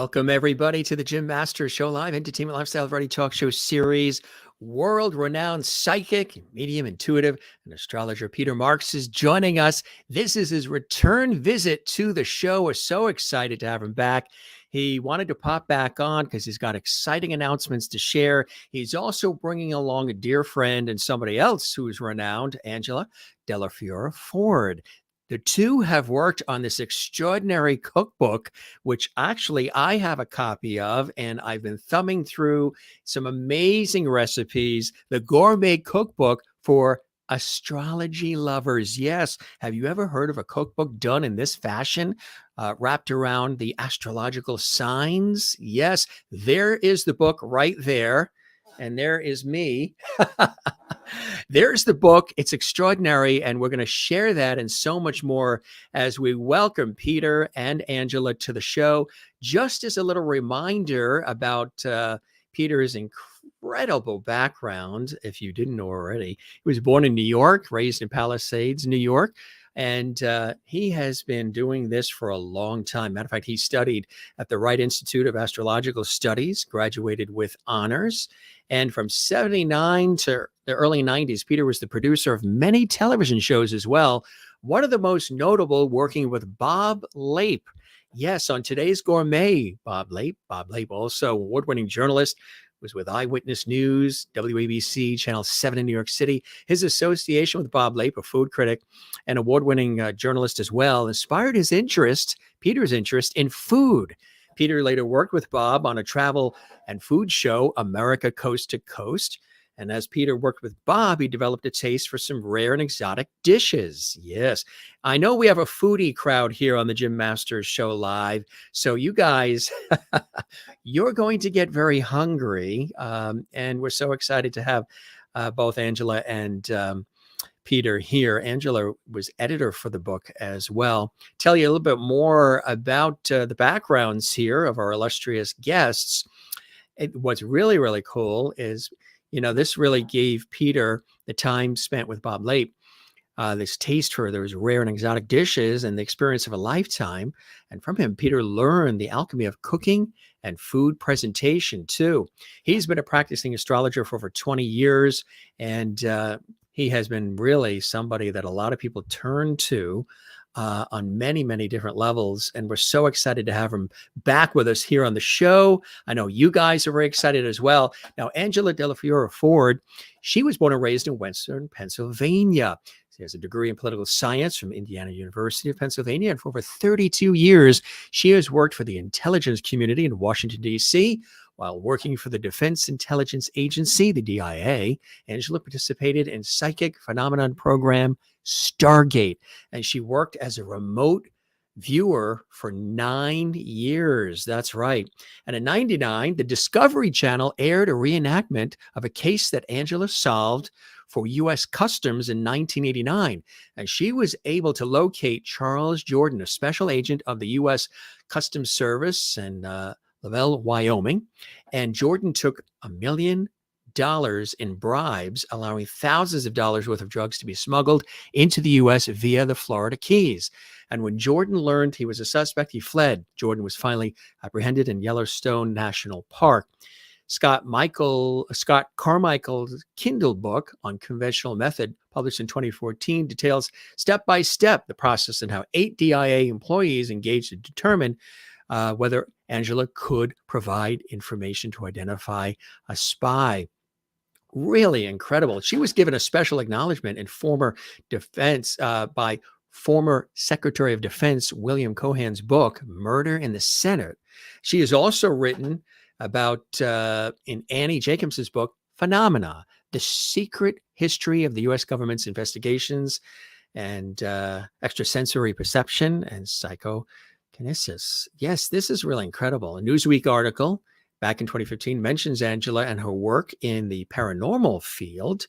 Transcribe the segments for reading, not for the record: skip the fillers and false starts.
Welcome, everybody, to the Jim Masters Show Live Entertainment Lifestyle Variety Talk Show Series. World-renowned psychic, medium, intuitive, and astrologer Peter Marks is joining us. This is his return visit to the show. We're so excited to have him back. He wanted to pop back on because he's got exciting announcements to share. He's also bringing along a dear friend and somebody else who is renowned, Angela Dellafiora Ford. The two have worked on this extraordinary cookbook, which actually I have a copy of, and I've been thumbing through some amazing recipes, the Gourmet Cookbook for astrology lovers. Yes. Have you ever heard of a cookbook done in this fashion, wrapped around the astrological signs? Yes. There is the book right there. And there is me. There's the book. It's extraordinary. And we're going to share that and so much more as we welcome Peter and Angela to the show. Just as a little reminder about Peter's incredible background, if you didn't know already. He was born in New York, raised in Palisades, New York. And he has been doing this for a long time. Matter of fact, he studied at the Wright Institute of Astrological Studies, graduated with honors. And from 79 to the early 90s, Peter was the producer of many television shows as well. One of the most notable working with Bob Lape. Yes, on today's Gourmet, Bob Lape. Bob Lape, also award-winning journalist, was with Eyewitness News, WABC, Channel 7 in New York City. His association with Bob Lape, a food critic and award-winning journalist as well, inspired his interest, Peter's interest in food. Peter later worked with Bob on a travel and food show, America Coast to Coast. And as Peter worked with Bob, he developed a taste for some rare and exotic dishes. Yes, I know we have a foodie crowd here on the Jim Masters Show Live. So you guys, you're going to get very hungry. And we're so excited to have both Angela and Peter here. Angela was editor for the book as well. Tell you a little bit more about the backgrounds here of our illustrious guests. What's really, really cool is, this really gave Peter the time spent with Bob Lape, this taste for those rare and exotic dishes and the experience of a lifetime. And from him, Peter learned the alchemy of cooking and food presentation too. He's been a practicing astrologer for over 20 years, and he has been really somebody that a lot of people turn to on many, many different levels. And we're so excited to have him back with us here on the show. I know you guys are very excited as well. Now, Angela Dellafiora Ford, she was born and raised in Western Pennsylvania. She has a degree in political science from Indiana University of Pennsylvania. And for over 32 years, she has worked for the intelligence community in Washington, D.C., while working for the Defense Intelligence Agency, the DIA. Angela participated in psychic phenomenon program Stargate, and she worked as a remote viewer for 9 years. That's right. And in 99, the Discovery Channel aired a reenactment of a case that Angela solved for U.S. Customs in 1989. And she was able to locate Charles Jordan, a special agent of the U.S. Customs Service in Lavelle, Wyoming. And Jordan took $1 million in bribes, allowing thousands of dollars worth of drugs to be smuggled into the U.S. via the Florida Keys. And when Jordan learned he was a suspect, he fled. Jordan was finally apprehended in Yellowstone National Park. Scott Carmichael's Kindle book on conventional method, published in 2014, details step by step the process and how 8 DIA employees engaged to determine whether Angela could provide information to identify a spy. Really incredible. She was given a special acknowledgement in former defense by former Secretary of Defense William Cohan's book, Murder in the Senate. She has also written about, in Annie Jacobs's book, Phenomena, the secret history of the U.S. government's investigations and extrasensory perception and psychokinesis. Yes, this is really incredible. A Newsweek article back in 2015 mentions Angela and her work in the paranormal field,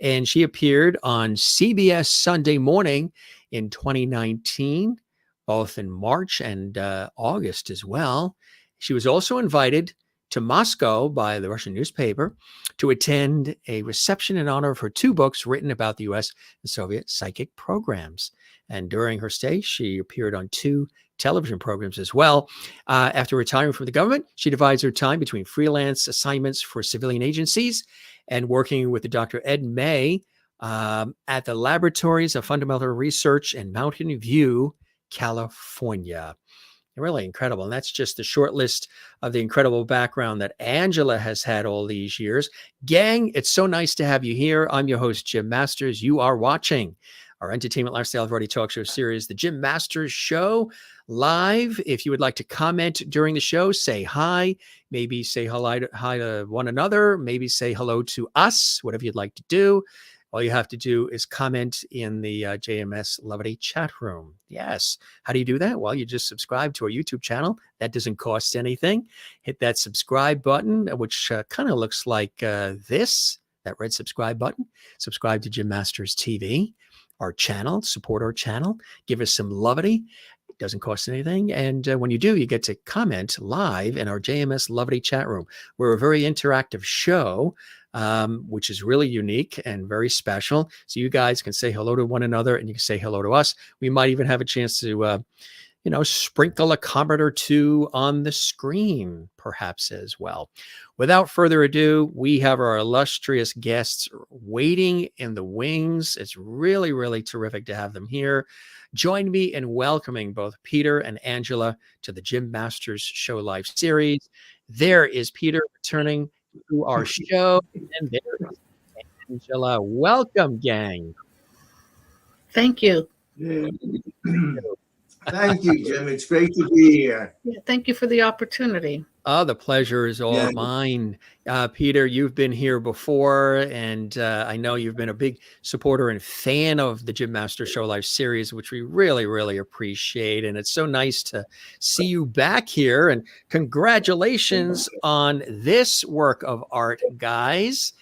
and she appeared on CBS Sunday Morning in 2019, both in March and August as well. She was also invited to Moscow by the Russian newspaper to attend a reception in honor of her 2 books written about the US and Soviet psychic programs. And during her stay, she appeared on 2 television programs as well. After retiring from the government, she divides her time between freelance assignments for civilian agencies and working with the Dr. Ed May at the Laboratories of Fundamental Research in Mountain View, California. Really incredible. And that's just a short list of the incredible background that Angela has had all these years. Gang, it's so nice to have you here. I'm your host, Jim Masters. You are watching our entertainment, lifestyle, variety talk show series, The Jim Masters Show, live. If you would like to comment during the show, say hi, maybe say hi to one another, maybe say hello to us, whatever you'd like to do. All you have to do is comment in the JMS Levity chat room. Yes. How do you do that? Well, you just subscribe to our YouTube channel. That doesn't cost anything. Hit that subscribe button, which kind of looks like this, that red subscribe button. Subscribe to Jim Masters TV, our channel, support our channel, give us some levity. It doesn't cost anything. And when you do, you get to comment live in our JMS Levity chat room. We're a very interactive show, which is really unique and very special. So you guys can say hello to one another and you can say hello to us. We might even have a chance to, sprinkle a comment or 2 on the screen, perhaps as well. Without further ado, we have our illustrious guests waiting in the wings. It's really, really terrific to have them here. Join me in welcoming both Peter and Angela to the Jim Masters Show Live series. There is Peter returning to our show, and there is Angela. Welcome, gang. Thank you. Yeah. Thank you, Jim. It's great to be here. Yeah, thank you for the opportunity. Oh, the pleasure is all mine. Peter, you've been here before, and I know you've been a big supporter and fan of the Jim Masters Show Live series, which we really, really appreciate. And it's so nice to see you back here. And congratulations on this work of art, guys.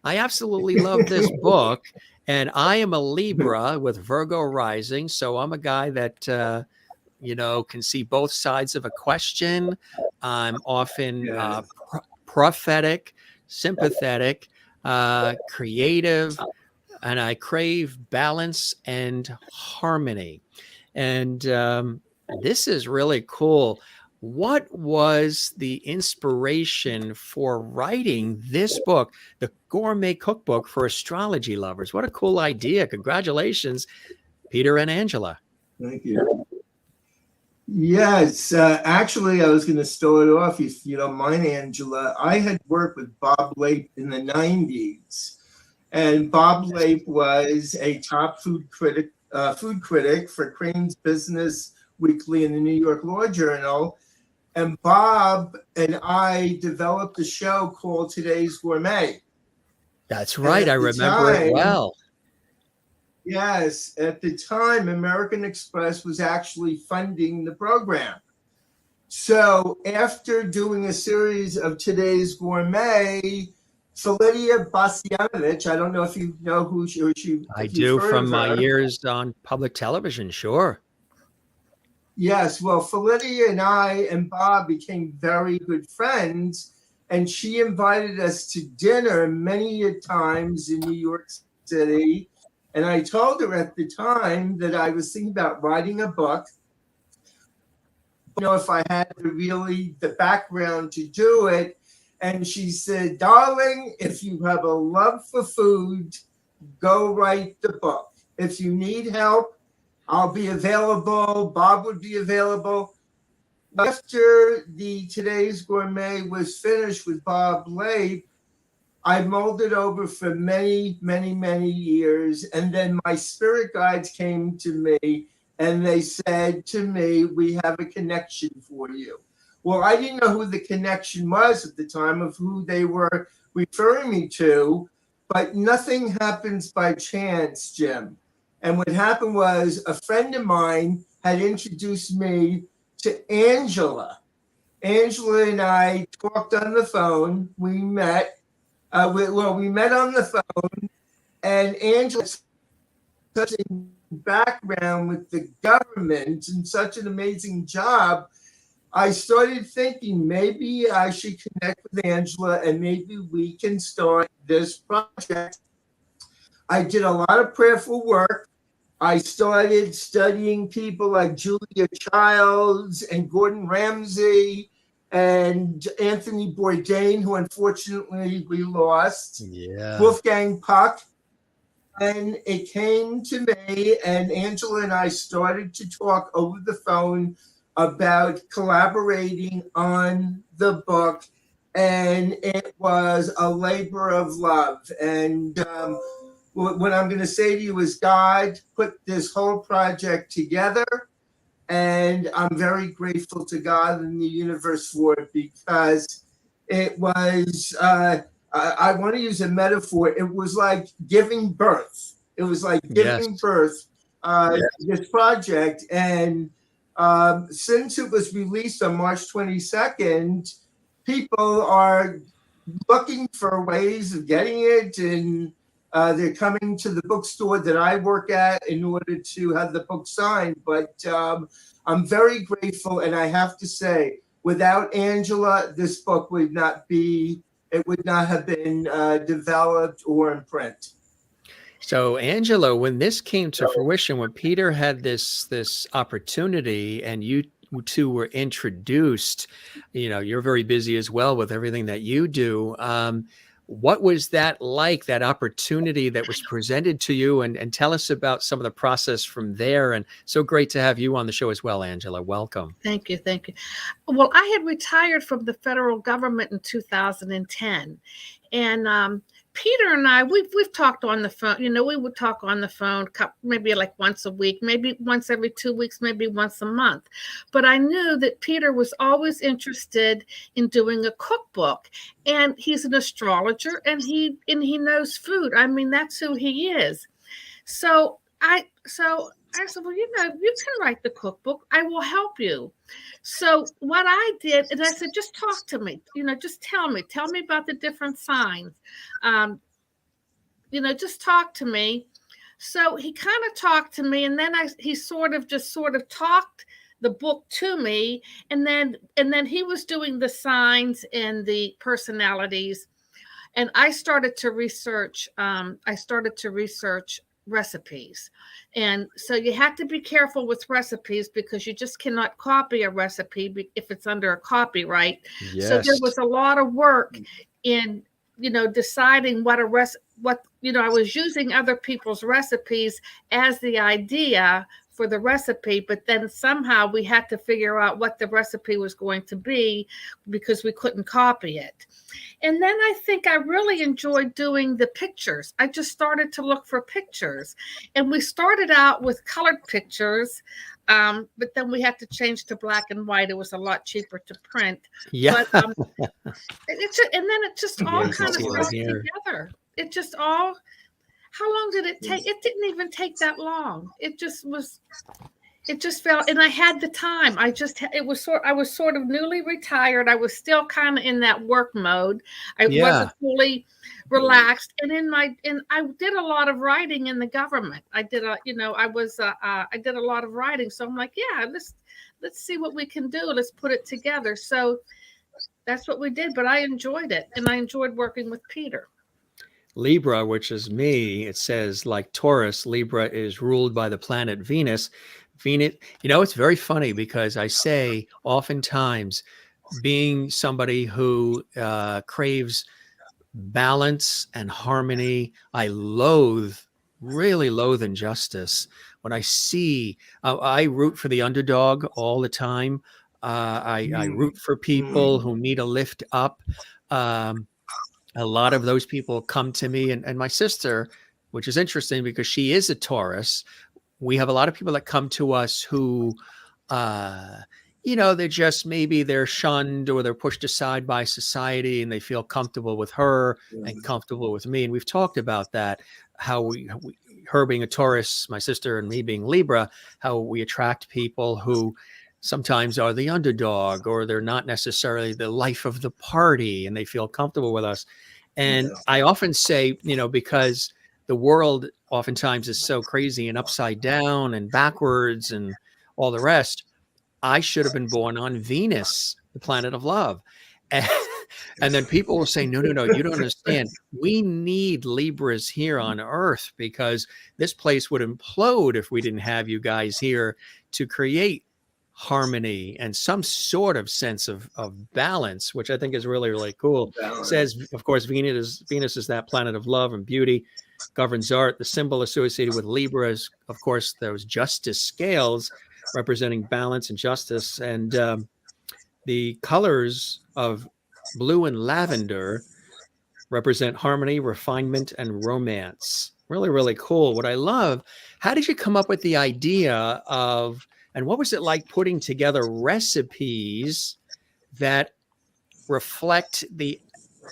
I absolutely love this book. And I am a Libra with Virgo rising. So I'm a guy that, can see both sides of a question. I'm often prophetic, sympathetic, creative, and I crave balance and harmony. And this is really cool. What was the inspiration for writing this book, the Gourmet Cookbook for Astrology Lovers? What a cool idea. Congratulations, Peter and Angela. Thank you. Yes, actually, I was going to start off, if you don't mind, Angela. I had worked with Bob Lape in the 90s, and Bob Lape was a top food critic for Crane's Business Weekly in the New York Law Journal. And Bob and I developed a show called Today's Gourmet. That's right. I remember it well. Yes. At the time, American Express was actually funding the program. So after doing a series of Today's Gourmet, Felicia Bastianovich, I don't know if you know who she I do from my years on public television, sure. Yes, well, Felicia and I and Bob became very good friends, and she invited us to dinner many times in New York City. And I told her at the time that I was thinking about writing a book. If I had the background to do it. And she said, darling, if you have a love for food, go write the book. If you need help, I'll be available. Bob would be available. After the Today's Gourmet was finished with Bob Lape, I mulled it over for many, many, many years. And then my spirit guides came to me and they said to me, we have a connection for you. Well, I didn't know who the connection was at the time of who they were referring me to, but nothing happens by chance, Jim. And what happened was a friend of mine had introduced me to Angela. Angela and I talked on the phone. We met. We met on the phone, and Angela had such a background with the government and such an amazing job I started thinking maybe I should connect with Angela and maybe we can start this project. I did a lot of prayerful work. I started studying people like Julia Childs and Gordon Ramsay and Anthony Bourdain, who unfortunately we lost, Yeah. Wolfgang Puck. And it came to me, and Angela and I started to talk over the phone about collaborating on the book. And it was a labor of love. And what I'm going to say to you is God put this whole project together. And I'm very grateful to God and the universe for it because it was, I want to use a metaphor. It was like giving birth. It was like giving Yes. birth, this project. And since it was released on March 22nd, people are looking for ways of getting it, and they're coming to the bookstore that I work at in order to have the book signed. But I'm very grateful, and I have to say, without Angela, this book would not have been developed or in print. So, Angela, when this came to fruition, when Peter had this opportunity and you two were introduced, you're very busy as well with everything that you do. What was that like, that opportunity that was presented to you? And tell us about some of the process from there. And so great to have you on the show as well, Angela. Welcome. Thank you. Thank you. Well, I had retired from the federal government in 2010. And Peter and I, we've talked on the phone. We would talk on the phone maybe like once a week, maybe once every 2 weeks, maybe once a month. But I knew that Peter was always interested in doing a cookbook, and he's an astrologer, and he knows food. I mean, that's who he is. So I said, well, you can write the cookbook. I will help you. So what I did, and I said, just talk to me, just tell me about the different signs. Just talk to me. So he kind of talked to me, and then he sort of talked the book to me. And then he was doing the signs and the personalities. And I started to research recipes. And so you have to be careful with recipes because you just cannot copy a recipe if it's under a copyright. Yes. So there was a lot of work in, deciding I was using other people's recipes as the idea for the recipe, but then somehow we had to figure out what the recipe was going to be because we couldn't copy it. And then I think I really enjoyed doing the pictures. I just started to look for pictures. And we started out with colored pictures, but then we had to change to black and white. It was a lot cheaper to print. Yeah. But, and then it just all kind of fell together. It just all, how long did it take? It didn't even take that long. It just felt, and I had the time. I was sort of newly retired. I was still kind of in that work mode. I wasn't fully relaxed. And I did a lot of writing in the government. I did a lot of writing. So I'm like, yeah, let's see what we can do. Let's put it together. So that's what we did. But I enjoyed it, and I enjoyed working with Peter. Libra, which is me, it says, like Taurus, Libra is ruled by the planet Venus. It's very funny because I say oftentimes, being somebody who craves balance and harmony, I really loathe injustice. When I see, I root for the underdog all the time. I root for people who need a lift up. A lot of those people come to me, and my sister, which is interesting because she is a Taurus. We have a lot of people that come to us who, they're shunned or they're pushed aside by society, and they feel comfortable with her and comfortable with me. And we've talked about that, how her being a Taurus, my sister, and me being Libra, how we attract people who sometimes are the underdog, or they're not necessarily the life of the party, and they feel comfortable with us. And I often say, because the world oftentimes is so crazy and upside down and backwards and all the rest, I should have been born on Venus, the planet of love. And, and then people will say, no, no, no, you don't understand. We need Libras here on Earth because this place would implode if we didn't have you guys here to create harmony and some sort of sense of balance, which I think is really, really cool. Says, of course, Venus is that planet of love and beauty, governs art. The symbol associated with Libra is, of course, those justice scales representing balance and justice. And the colors of blue and lavender represent harmony, refinement, and romance. Really, really cool. What I love, how did you come up with the idea of, and what was it like putting together recipes that reflect the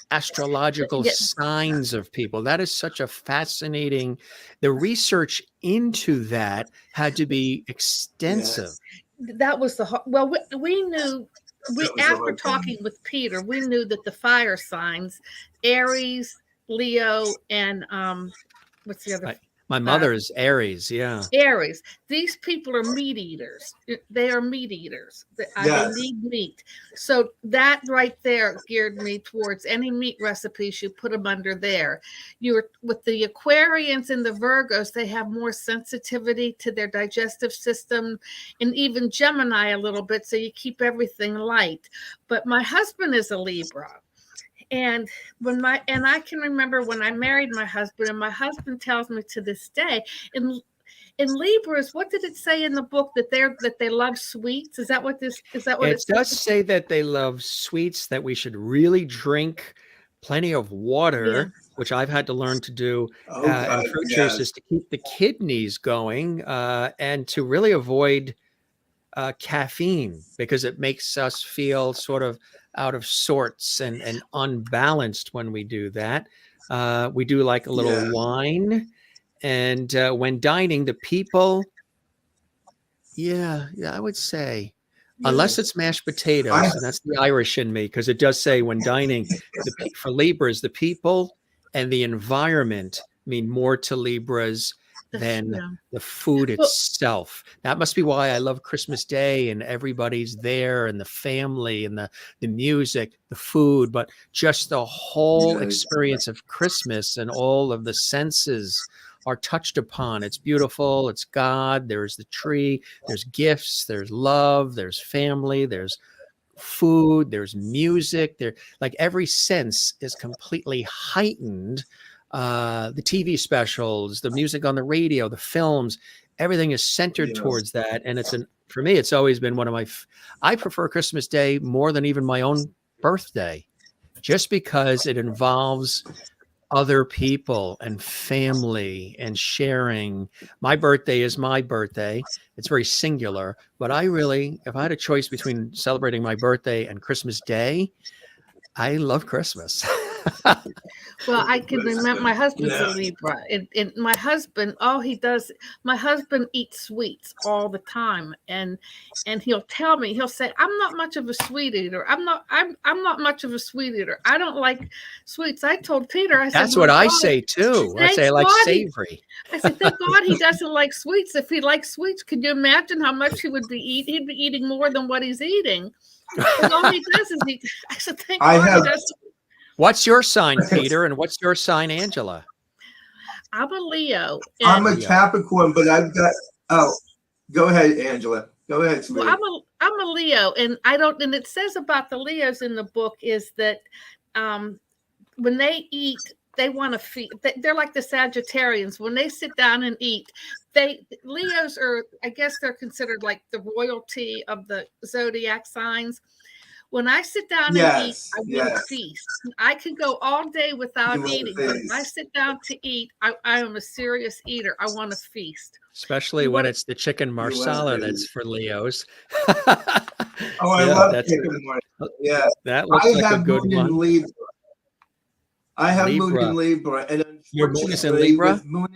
astrological signs of people? That is such a fascinating, the research into that had to be extensive. That was well, we knew, after talking with Peter, we knew that the fire signs, Aries, Leo, and what's the other? My mother is Aries. Yeah. Aries. These people are meat eaters. They are meat eaters. They need meat. So that right there geared me towards any meat recipes. You put them under there. You're with the Aquarians and the Virgos, they have more sensitivity to their digestive system, and even Gemini a little bit. So you keep everything light. But my husband is a Libra. And I can remember when I married my husband, and my husband tells me to this day, in Libras, what did it say in the book that they love sweets? Is that what it does say? That they love sweets, that we should really drink plenty of water, which I've had to learn to do, and fruit juices to keep the kidneys going, and to really avoid caffeine, because it makes us feel sort of out of sorts and unbalanced when we do that. We do like a little wine. And when dining, the people, I would say, unless it's mashed potatoes, and that's the Irish in me, because it does say when dining, for Libras, the people and the environment mean more to Libras than the food itself. That must be why I love Christmas Day, and everybody's there, and the family, and the music, the food, but just the whole experience of Christmas, and all of the senses are touched upon. It's beautiful. It's God. There's the tree. There's gifts. There's love. There's family. There's food. There's music. There, like, every sense is completely heightened. The TV specials, the music on the radio, the films, everything is centered towards that. And for me, it's always been one of I prefer Christmas Day more than even my own birthday, just because it involves other people and family and sharing. My birthday is my birthday. It's very singular, but if I had a choice between celebrating my birthday and Christmas Day, I love Christmas. Well, I can remember my husband's a Libra, and my husband, my husband eats sweets all the time, and he'll tell me, he'll say, I'm not much of a sweet eater. I'm not much of a sweet eater. I don't like sweets. I told Peter, I said, that's what I say too. I say I like savory. I said, thank God he doesn't like sweets. If he liked sweets, could you imagine how much he would be eating? He'd be eating more than what he's eating. And all he does is eat. I said, thank God he doesn't. What's your sign, Peter? And what's your sign, Angela? I'm a Leo. I'm a Capricorn, but I've got. Oh, go ahead, Angela. Go ahead. Well, I'm a Leo, and and it says about the Leos in the book is that when they eat, they want to feed. They're like the Sagittarians. When they sit down and eat, Leos are, I guess they're considered like the royalty of the zodiac signs. When I sit down and eat, I want to feast. I can go all day without eating, but if I sit down to eat, I am a serious eater. I want to feast. Especially when it's the chicken marsala that's for Leos. I love chicken marsala. Yeah. That looks like a good one. Libra. I have moon in Libra. And your moon is in Libra? Moon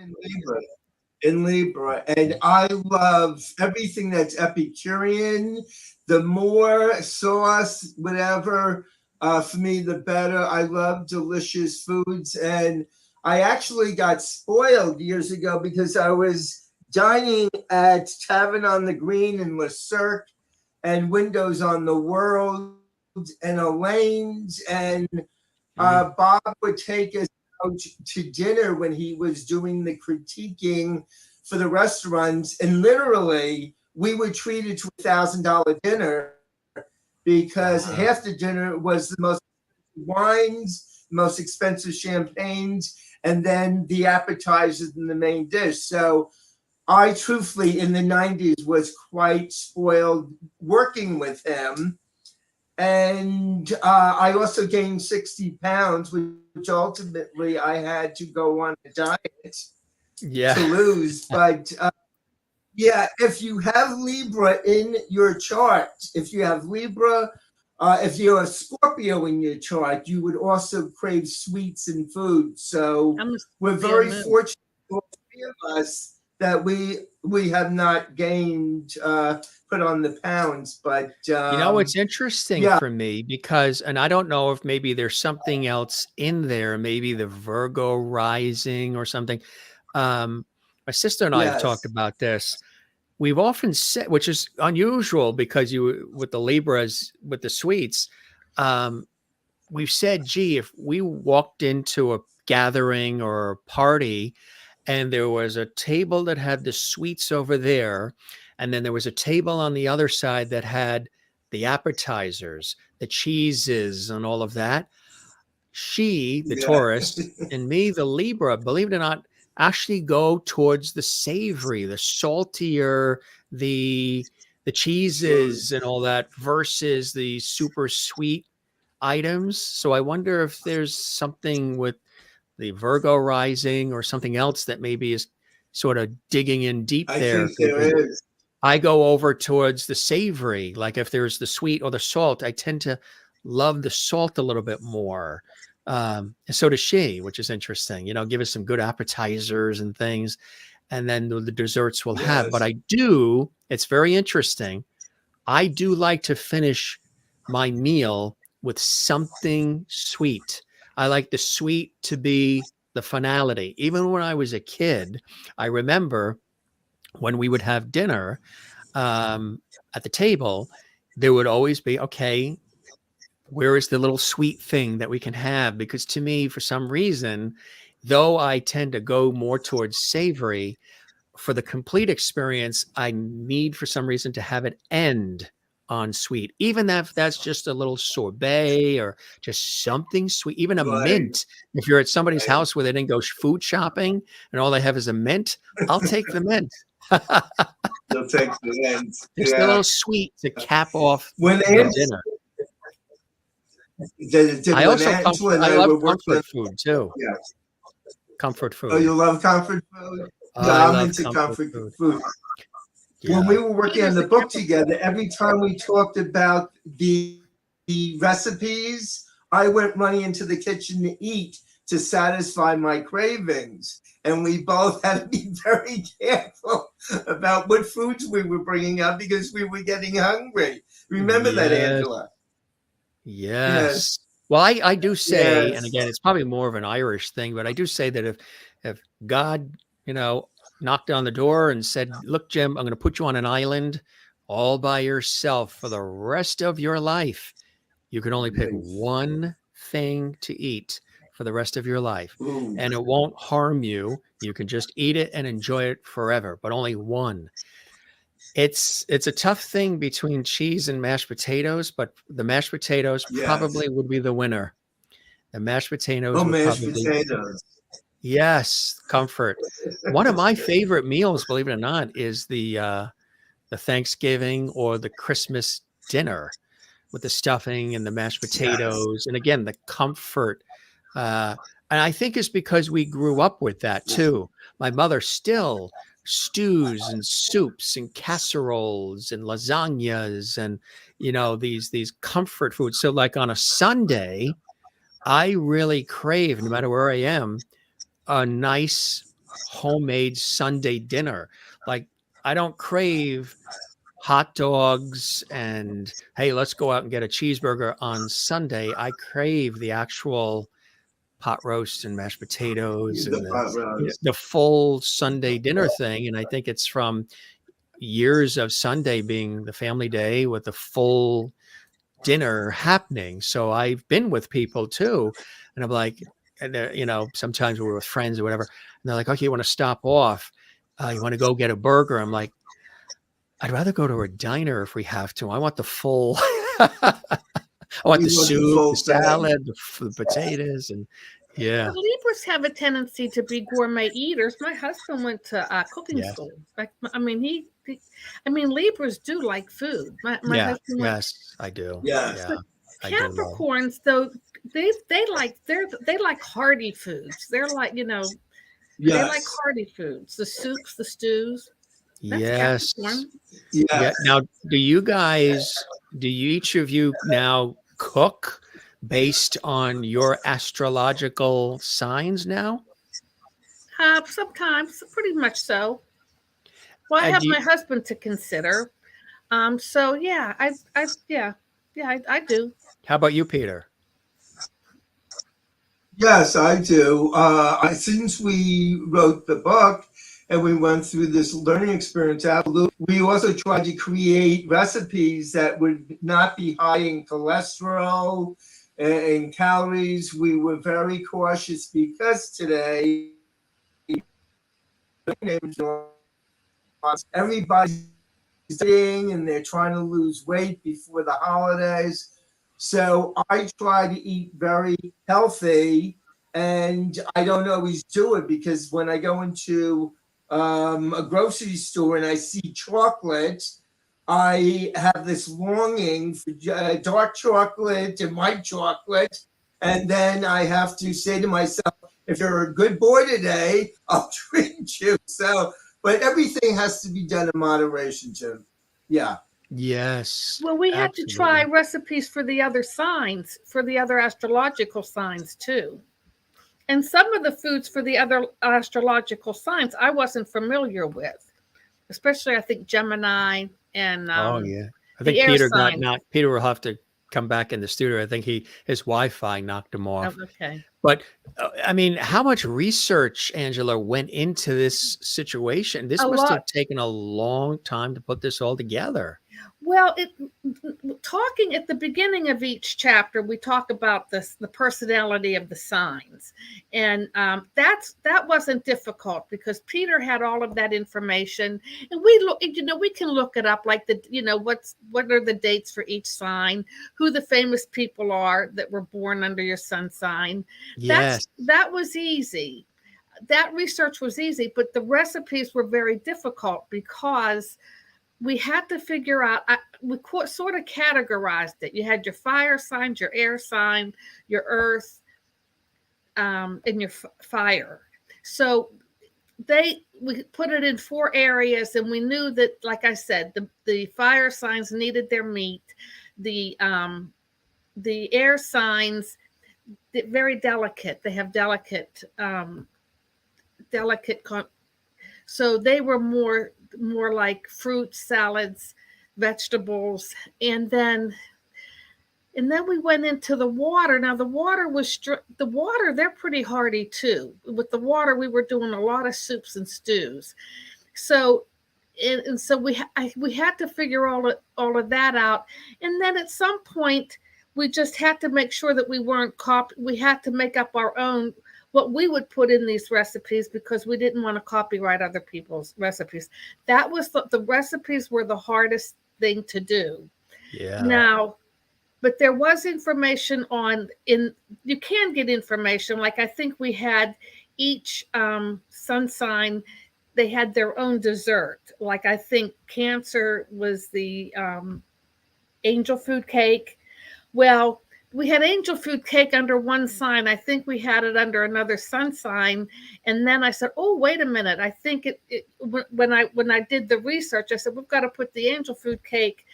in Libra. And I love everything that's Epicurean. The more sauce, whatever, for me, the better. I love delicious foods. And I actually got spoiled years ago because I was dining at Tavern on the Green in Le Cirque. and Windows on the World and Elaine's. And Bob would take us out to dinner when he was doing the critiquing for the restaurants. And literally, we would treat it to $1,000 dinner because half the dinner was the most wines, most expensive champagnes, and then the appetizers and the main dish. So I truthfully, in the 90s, was quite spoiled working with him. And I also gained 60 pounds, which ultimately I had to go on a diet to lose. But yeah, if you have Libra in your chart, if you have Libra, if you have Scorpio in your chart, you would also crave sweets and food. So we're very fortunate, all three of us, that we have not gained, put on the pounds. But it's interesting for me because, and I don't know if maybe there's something else in there, maybe the Virgo rising or something. My sister and I have talked about this. We've often said, which is unusual because with the Libras, with the sweets, we've said, gee, if we walked into a gathering or a party and there was a table that had the sweets over there, and then there was a table on the other side that had the appetizers, the cheeses and all of that, she, the Taurus, and me, the Libra, believe it or not, actually go towards the savory, the saltier, the cheeses and all that versus the super sweet items. So I wonder if there's something with the Virgo rising or something else that maybe is sort of digging in deep there. I think there is. I go over towards the savory. Like if there's the sweet or the salt, I tend to love the salt a little bit more. And so does she, which is interesting. Give us some good appetizers and things, and then the desserts we'll have. But it's very interesting. I do like to finish my meal with something sweet. I like the sweet to be the finality. Even when I was a kid, I remember when we would have dinner at the table, there would always be, okay, where is the little sweet thing that we can have? Because to me, for some reason, though I tend to go more towards savory, for the complete experience, I need for some reason to have it end on sweet, even if that's just a little sorbet or just something sweet, even a mint. If you're at somebody's house where they didn't go food shopping and all they have is a mint, I'll take the mint. You'll take the mint. Just a little sweet to cap off the dinner. I love comfort food too. Yeah. Comfort food. Oh, you love comfort food? I'm into comfort food. Yeah. When we were working on the book together, every time we talked about the recipes, I went running into the kitchen to eat to satisfy my cravings. And we both had to be very careful about what foods we were bringing up because we were getting hungry. Remember that, Angela? Yes. Well, I do say, and again, it's probably more of an Irish thing, but I do say that if God, knocked on the door and said, look, Jim, I'm going to put you on an island all by yourself for the rest of your life. You can only pick one thing to eat for the rest of your life. And it won't harm you. You can just eat it and enjoy it forever, but only one. It's a tough thing between cheese and mashed potatoes, but the mashed potatoes probably would be the winner. The mashed potatoes. Potatoes. Yes, comfort. One of my favorite meals, believe it or not, is the Thanksgiving or the Christmas dinner with the stuffing and the mashed potatoes. And again, the comfort. And I think it's because we grew up with that too. My mother still stews and soups and casseroles and lasagnas and, these comfort foods. So like on a Sunday, I really crave, no matter where I am, a nice homemade Sunday dinner. Like I don't crave hot dogs and, hey, let's go out and get a cheeseburger on Sunday. I crave the actual pot roast and mashed potatoes and the full Sunday dinner thing. And I think it's from, years of Sunday being the family day with a full dinner happening. So I've been with people too. And I'm like, and sometimes we're with friends or whatever. And they're like, okay, you want to stop off? You want to go get a burger? I'm like, I'd rather go to a diner if we have to. I want the full, I want You the want the soup, full the thing. salad, the potatoes, and yeah. But Libras have a tendency to be gourmet eaters. My husband went to cooking Yes. school. Libras do like food. My Yeah. husband went. Yes, I do. Yeah. Yeah. I do know. Capricorns, though, they like hearty foods. They're like, they like Yes. hearty foods, the soups, the stews. That's Yes. Capricorn. Yeah. Yes. Now, do you each of you now cook based on your astrological signs now? Sometimes, pretty much so. Well, I have my husband to consider. So yeah, I do. How about you, Peter? Yes, I do. Since we wrote the book and we went through this learning experience, we also tried to create recipes that would not be high in cholesterol and calories. We were very cautious because today everybody's eating and they're trying to lose weight before the holidays. So I try to eat very healthy, and I don't always do it because when I go into a grocery store and I see chocolate, I have this longing for dark chocolate and white chocolate. And then I have to say to myself, if you're a good boy today, I'll treat you. So, but everything has to be done in moderation, Jim. Yeah. Yes. Well, we had to try recipes for the other signs, for the other astrological signs too. And some of the foods for the other astrological signs I wasn't familiar with, especially I think Gemini and oh yeah, I the think air Peter sign. Peter will have to come back in the studio. I think his Wi-Fi knocked him off. Oh, okay. But I mean, how much research, Angela, went into this situation? This must have taken a long time to put this all together. Well, talking at the beginning of each chapter, we talk about the personality of the signs, and that wasn't difficult because Peter had all of that information, and we can look it up, like what are the dates for each sign, who the famous people are that were born under your sun sign. Yes, that was easy. That research was easy, but the recipes were very difficult because we had to figure out, we sort of categorized it. You had your fire signs, your air sign, your earth, and your fire. So we put it in 4 areas, and we knew that, like I said, the fire signs needed their meat. The air signs, they're very delicate. They have delicate, so they were more like fruits, salads, vegetables, and then we went into the water. Now the water, they're pretty hardy too. With the water, we were doing a lot of soups and stews. So so we had to figure all of that out. And then at some point, we just had to make sure that we weren't we had to make up our own, what we would put in these recipes, because we didn't want to copyright other people's recipes. That was the recipes were the hardest thing to do. Yeah. Now, but there was information you can get information. Like I think we had each sun sign, they had their own dessert. Like I think Cancer was the angel food cake. Well, we had angel food cake under one sign. I think we had it under another sun sign. And then I said, oh, wait a minute. I think when I did the research, I said, we've got to put the angel food cake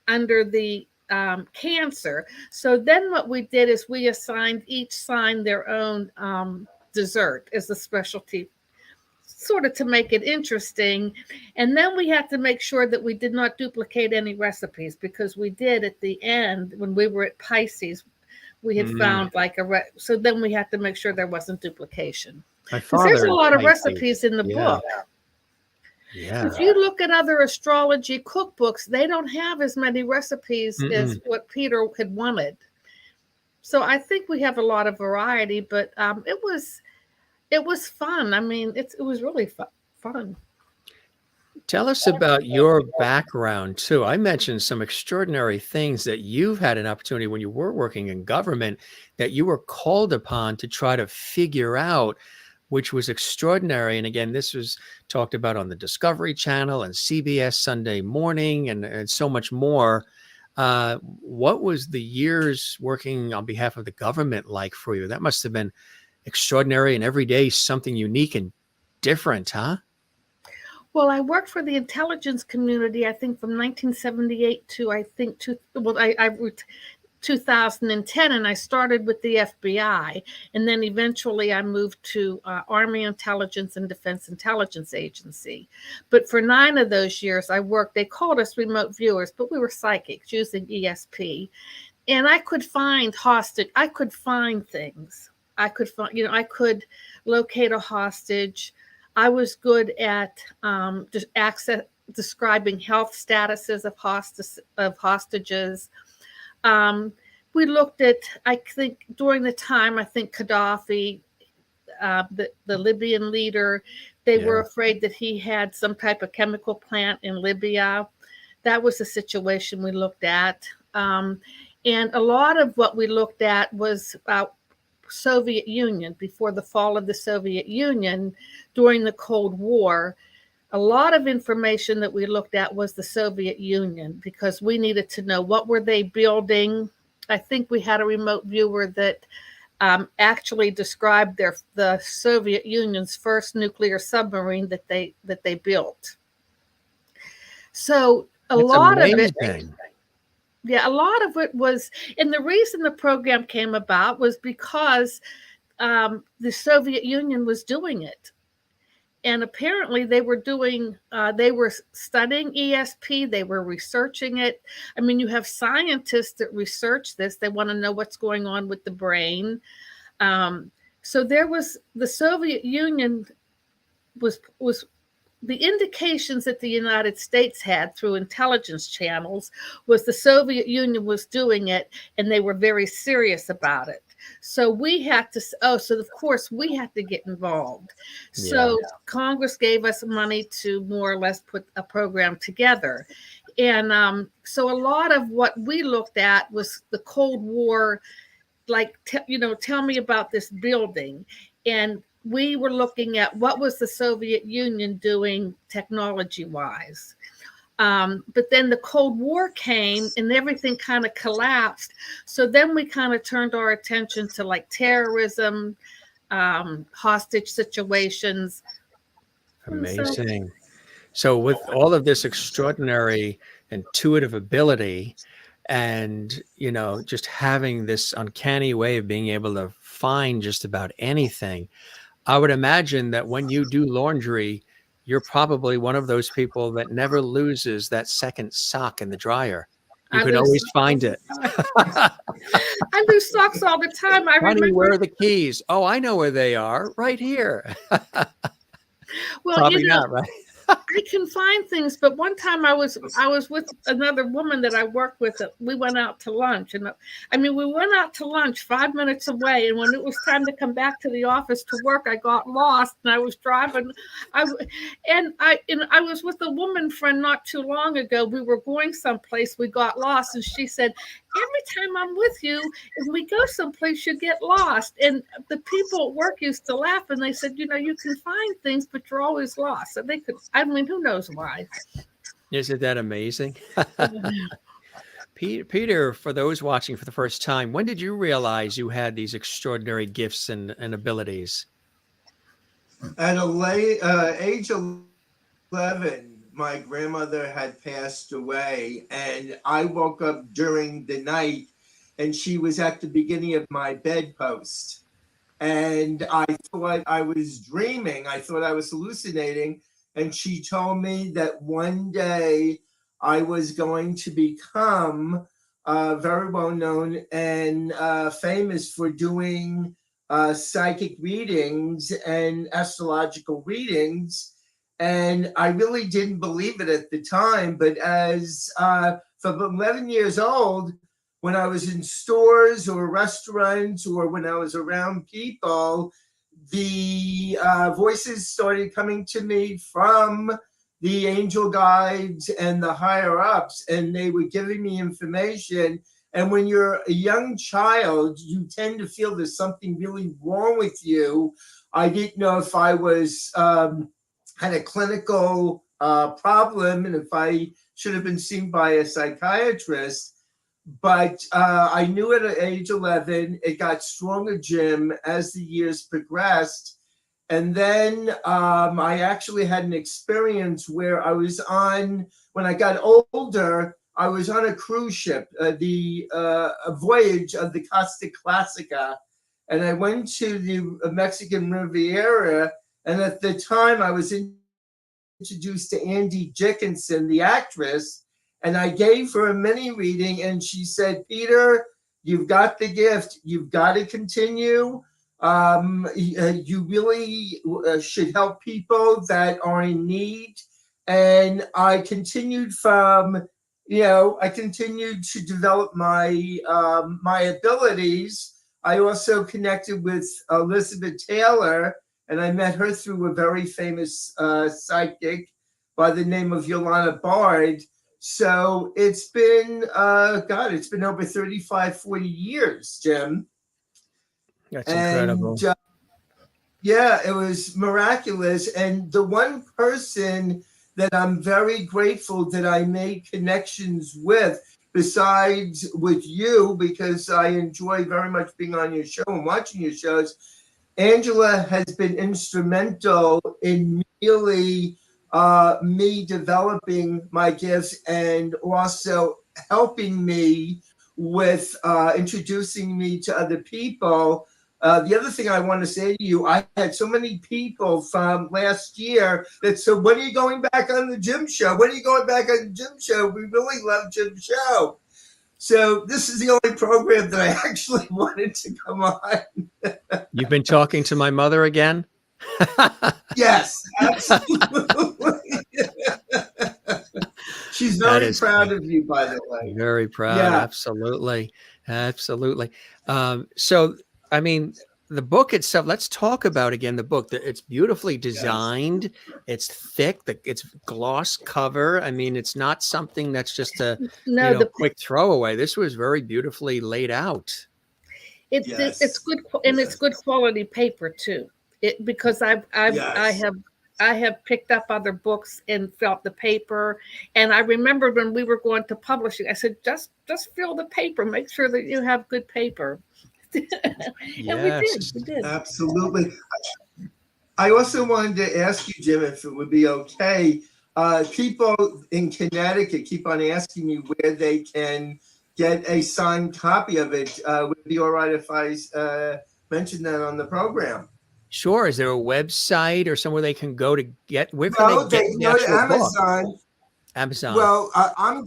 under the Cancer. So then what we did is we assigned each sign their own dessert as a specialty, sort of to make it interesting. And then we had to make sure that we did not duplicate any recipes, because we did at the end, when we were at Pisces, we had found so then we had to make sure there wasn't duplication. My father, there's a lot of recipes in the book. Yeah. If you look at other astrology cookbooks, they don't have as many recipes as what Peter had wanted. So I think we have a lot of variety, but it was fun. I mean, it was really fun. Tell us about your background too. I mentioned some extraordinary things that you've had an opportunity when you were working in government that you were called upon to try to figure out, which was extraordinary. And again, this was talked about on the Discovery Channel and CBS Sunday Morning and so much more. What was the years working on behalf of the government like for you? That must have been extraordinary and every day something unique and different, huh? Well, I worked for the intelligence community, I think from 1978 to I think 2010, and I started with the FBI, and then eventually I moved to Army Intelligence and Defense Intelligence Agency. But for 9 of those years I worked, they called us remote viewers, but we were psychics using ESP. And I could find I could find things. I could find, I could locate a hostage. I was good at just describing health statuses of hostages. We looked at, I think during the time, I think Gaddafi, the Libyan leader, they were afraid that he had some type of chemical plant in Libya. That was the situation we looked at. And a lot of what we looked at was about Soviet Union, before the fall of the Soviet Union, during the Cold War. A lot of information that we looked at was the Soviet Union, because we needed to know what were they building. I think we had a remote viewer that actually described the Soviet Union's first nuclear submarine that they built. So That's lot amazing. of it. Yeah, a lot of it was, and the reason the program came about was because the Soviet Union was doing it. And apparently they were studying ESP, they were researching it. I mean, you have scientists that research this, they want to know what's going on with the brain. So the Soviet Union was the indications that the United States had through intelligence channels was the Soviet Union was doing it, and they were very serious about it. So we had to, so of course we had to get involved. So Congress gave us money to more or less put a program together. And so a lot of what we looked at was the Cold War, like, tell me about this building. And we were looking at what was the Soviet Union doing technology-wise. But then the Cold War came and everything kind of collapsed. So then we kind of turned our attention to like terrorism, hostage situations. Amazing. So with all of this extraordinary intuitive ability and, just having this uncanny way of being able to find just about anything, I would imagine that when you do laundry, you're probably one of those people that never loses that second sock in the dryer. You can always find it. I lose socks all the time. Honey, where are the keys? Oh, I know where they are. Right here. Well, probably not, right? I can find things, but one time I was with another woman that I worked with. We went out to lunch, and we went out to lunch 5 minutes away. And when it was time to come back to the office to work, I got lost, and I was driving. I was with a woman friend not too long ago. We were going someplace. We got lost, and she said, "Every time I'm with you, if we go someplace, you get lost." And the people at work used to laugh, and they said, "You can find things, but you're always lost." So they could. Who knows why? Isn't that amazing? Peter, for those watching for the first time, when did you realize you had these extraordinary gifts and abilities? At a late age 11, my grandmother had passed away, and I woke up during the night, and she was at the beginning of my bedpost. And I thought I was dreaming. I thought I was hallucinating. And she told me that one day I was going to become very well known and famous for doing psychic readings and astrological readings. And I really didn't believe it at the time. But as from 11 years old, when I was in stores or restaurants or when I was around people, the voices started coming to me from the angel guides and the higher ups, and they were giving me information. And when you're a young child, you tend to feel there's something really wrong with you. I didn't know if I was had a clinical problem and if I should have been seen by a psychiatrist. But I knew at age 11, it got stronger, Jim, as the years progressed. And then I actually had an experience where I was on, when I got older, I was on a cruise ship, a voyage of the Costa Classica. And I went to the Mexican Riviera. And at the time, I was introduced to Andy Dickinson, the actress. And I gave her a mini reading, and she said, Peter, you've got the gift. You've got to continue. You really should help people that are in need. And I continued I continued to develop my my abilities. I also connected with Elizabeth Taylor, and I met her through a very famous psychic by the name of Yolanda Bard. So it's been, it's been over 35, 40 years, Jim. That's incredible. And yeah, it was miraculous. And the one person that I'm very grateful that I made connections with, besides with you, because I enjoy very much being on your show and watching your shows, Angela has been instrumental in really me developing my gifts and also helping me with introducing me to other people. The other thing I want to say to you, I had so many people from last year that said, when are you going back on the Jim Show? When are you going back on the Jim Show? We really love Jim's show. So this is the only program that I actually wanted to come on. You've been talking to my mother again? Yes, absolutely. She's very proud of you, by the way. Very proud. Yeah. Absolutely. Absolutely. So, I mean, the book itself, let's talk about again the book. It's beautifully designed. Yes. It's thick. It's gloss cover. I mean, it's not something that's just a quick throwaway. This was very beautifully laid out. It's good, and it's good quality paper too. Because I have picked up other books and felt the paper. And I remember when we were going to publishing, I said, just fill the paper, make sure that you have good paper. And we did. Absolutely. I also wanted to ask you, Jim, if it would be okay. People in Connecticut keep on asking me where they can get a signed copy of it. Would it be all right if I mention that on the program? Sure. Is there a website or somewhere they can go to get? Where can they can go to Amazon. Book? Amazon. Well, I'm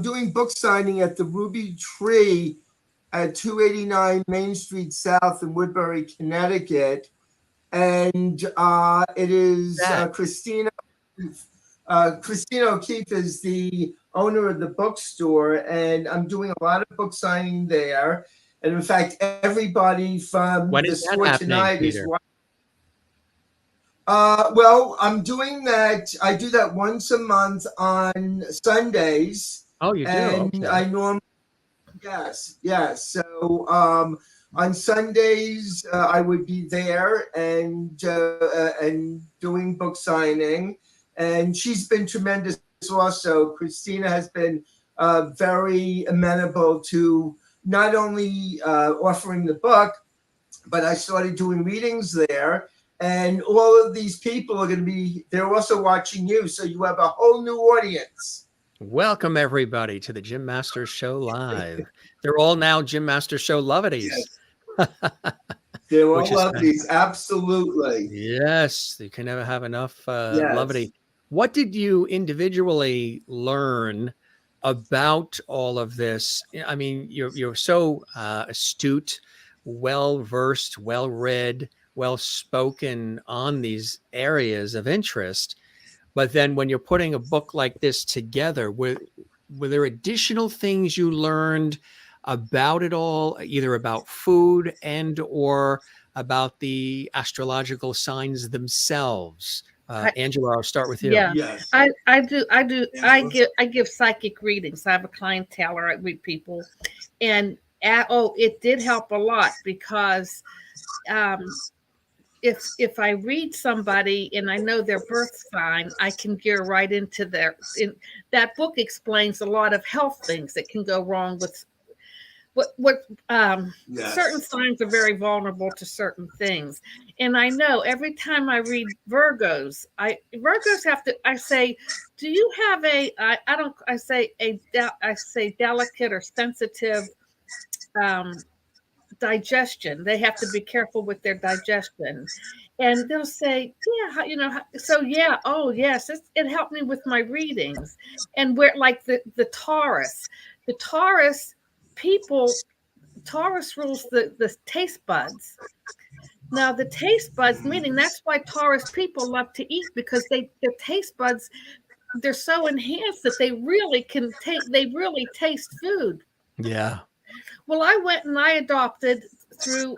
doing book signing at the Ruby Tree at 289 Main Street South in Woodbury, Connecticut, and it is Christina. Christina O'Keefe is the owner of the bookstore, and I'm doing a lot of book signing there. And in fact, everybody from the store tonight is watching. Well, I'm doing that. I do that once a month on Sundays. Oh, you do? And okay. I normally, yes. So on Sundays, I would be there and doing book signing. And she's been tremendous also. Christina has been very amenable to not only offering the book, but I started doing readings there. And all of these people are going to be, they're also watching you. So you have a whole new audience. Welcome, everybody, to the Jim Masters Show Live. They're all now Jim Masters Show lovities. Yes. They're all lovities, absolutely. Yes, you can never have enough lovity. What did you individually learn about all of this? I mean, you're so astute, well-versed, well-read, well-spoken on these areas of interest. But then when you're putting a book like this together, were there additional things you learned about it all, either about food and or about the astrological signs themselves? Angela, I'll start with you. Yeah, Yes. I give psychic readings. I have a clientele, or I read people, and it did help a lot because if I read somebody and I know their birth sign, I can gear right into that book explains a lot of health things that can go wrong with certain signs are very vulnerable to certain things. And I know every time I read Virgos, Virgos have to, I say, do you have I say delicate or sensitive digestion. They have to be careful with their digestion. And they'll say, yeah, so yeah, oh yes, it helped me with my readings. And where like the Taurus people, Taurus rules the taste buds. Now the taste buds, meaning that's why Taurus people love to eat, because their taste buds, they're so enhanced that they really taste food. Yeah. Well, I went and I adopted two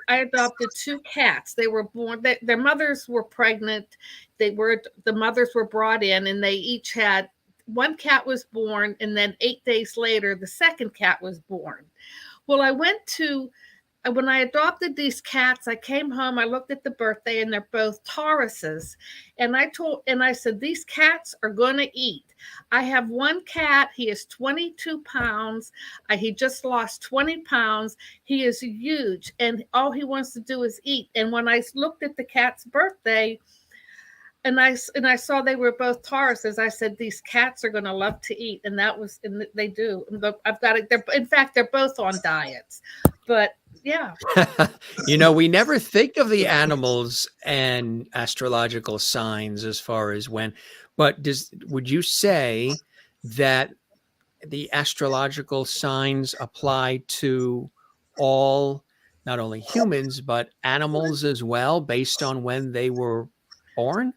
cats. They were born, their mothers were pregnant. The mothers were brought in, and they each had, one cat was born, and then 8 days later, the second cat was born. Well, when I adopted these cats, I came home, I looked at the birthday, and they're both Tauruses. And I said, these cats are going to eat. I have one cat, he is 22 pounds. He just lost 20 pounds. He is huge, and all he wants to do is eat. And when I looked at the cat's birthday, and I saw they were both Tauruses, I said, these cats are going to love to eat. And they do. I've got it. In fact, they're both on diets. But yeah. We never think of the animals and astrological signs as far as but would you say that the astrological signs apply to all, not only humans, but animals as well, based on when they were born?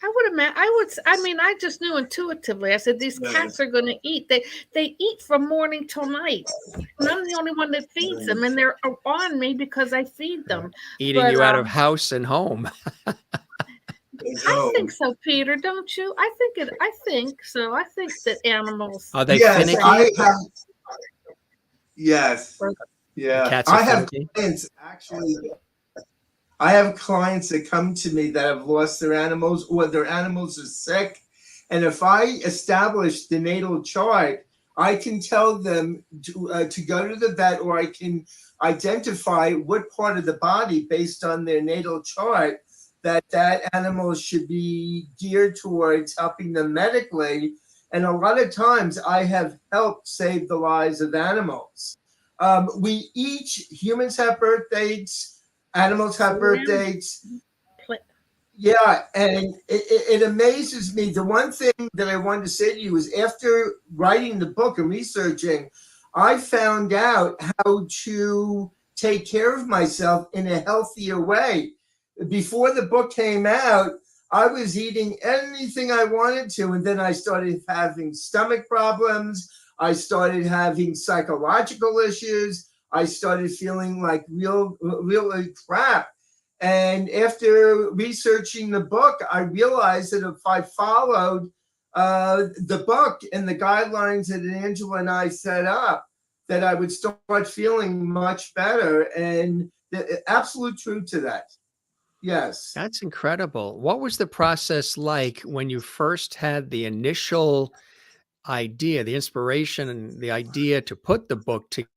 I just knew intuitively. I said, these cats are going to eat. They eat from morning till night. And I'm the only one that feeds them, and they're on me because I feed them. Eating you out of house and home. I think so, Peter, don't you? I think so. I think that animals. Are they finicky? Yes. Yeah. Cats are finicky? Clients, actually. I have clients that come to me that have lost their animals, or their animals are sick. And if I establish the natal chart, I can tell them to go to the vet, or I can identify what part of the body, based on their natal chart, that animal should be geared towards helping them medically. And a lot of times I have helped save the lives of animals. Humans have birth dates, animals have birth dates. Yeah, and it amazes me. The one thing that I wanted to say to you is, after writing the book and researching, I found out how to take care of myself in a healthier way. Before the book came out, I was eating anything I wanted to, and then I started having stomach problems. I started having psychological issues. I started feeling like really crap. And after researching the book, I realized that if I followed the book and the guidelines that Angela and I set up, that I would start feeling much better. And the absolute truth to that. Yes. That's incredible. What was the process like when you first had the initial idea, the inspiration and the idea to put the book together,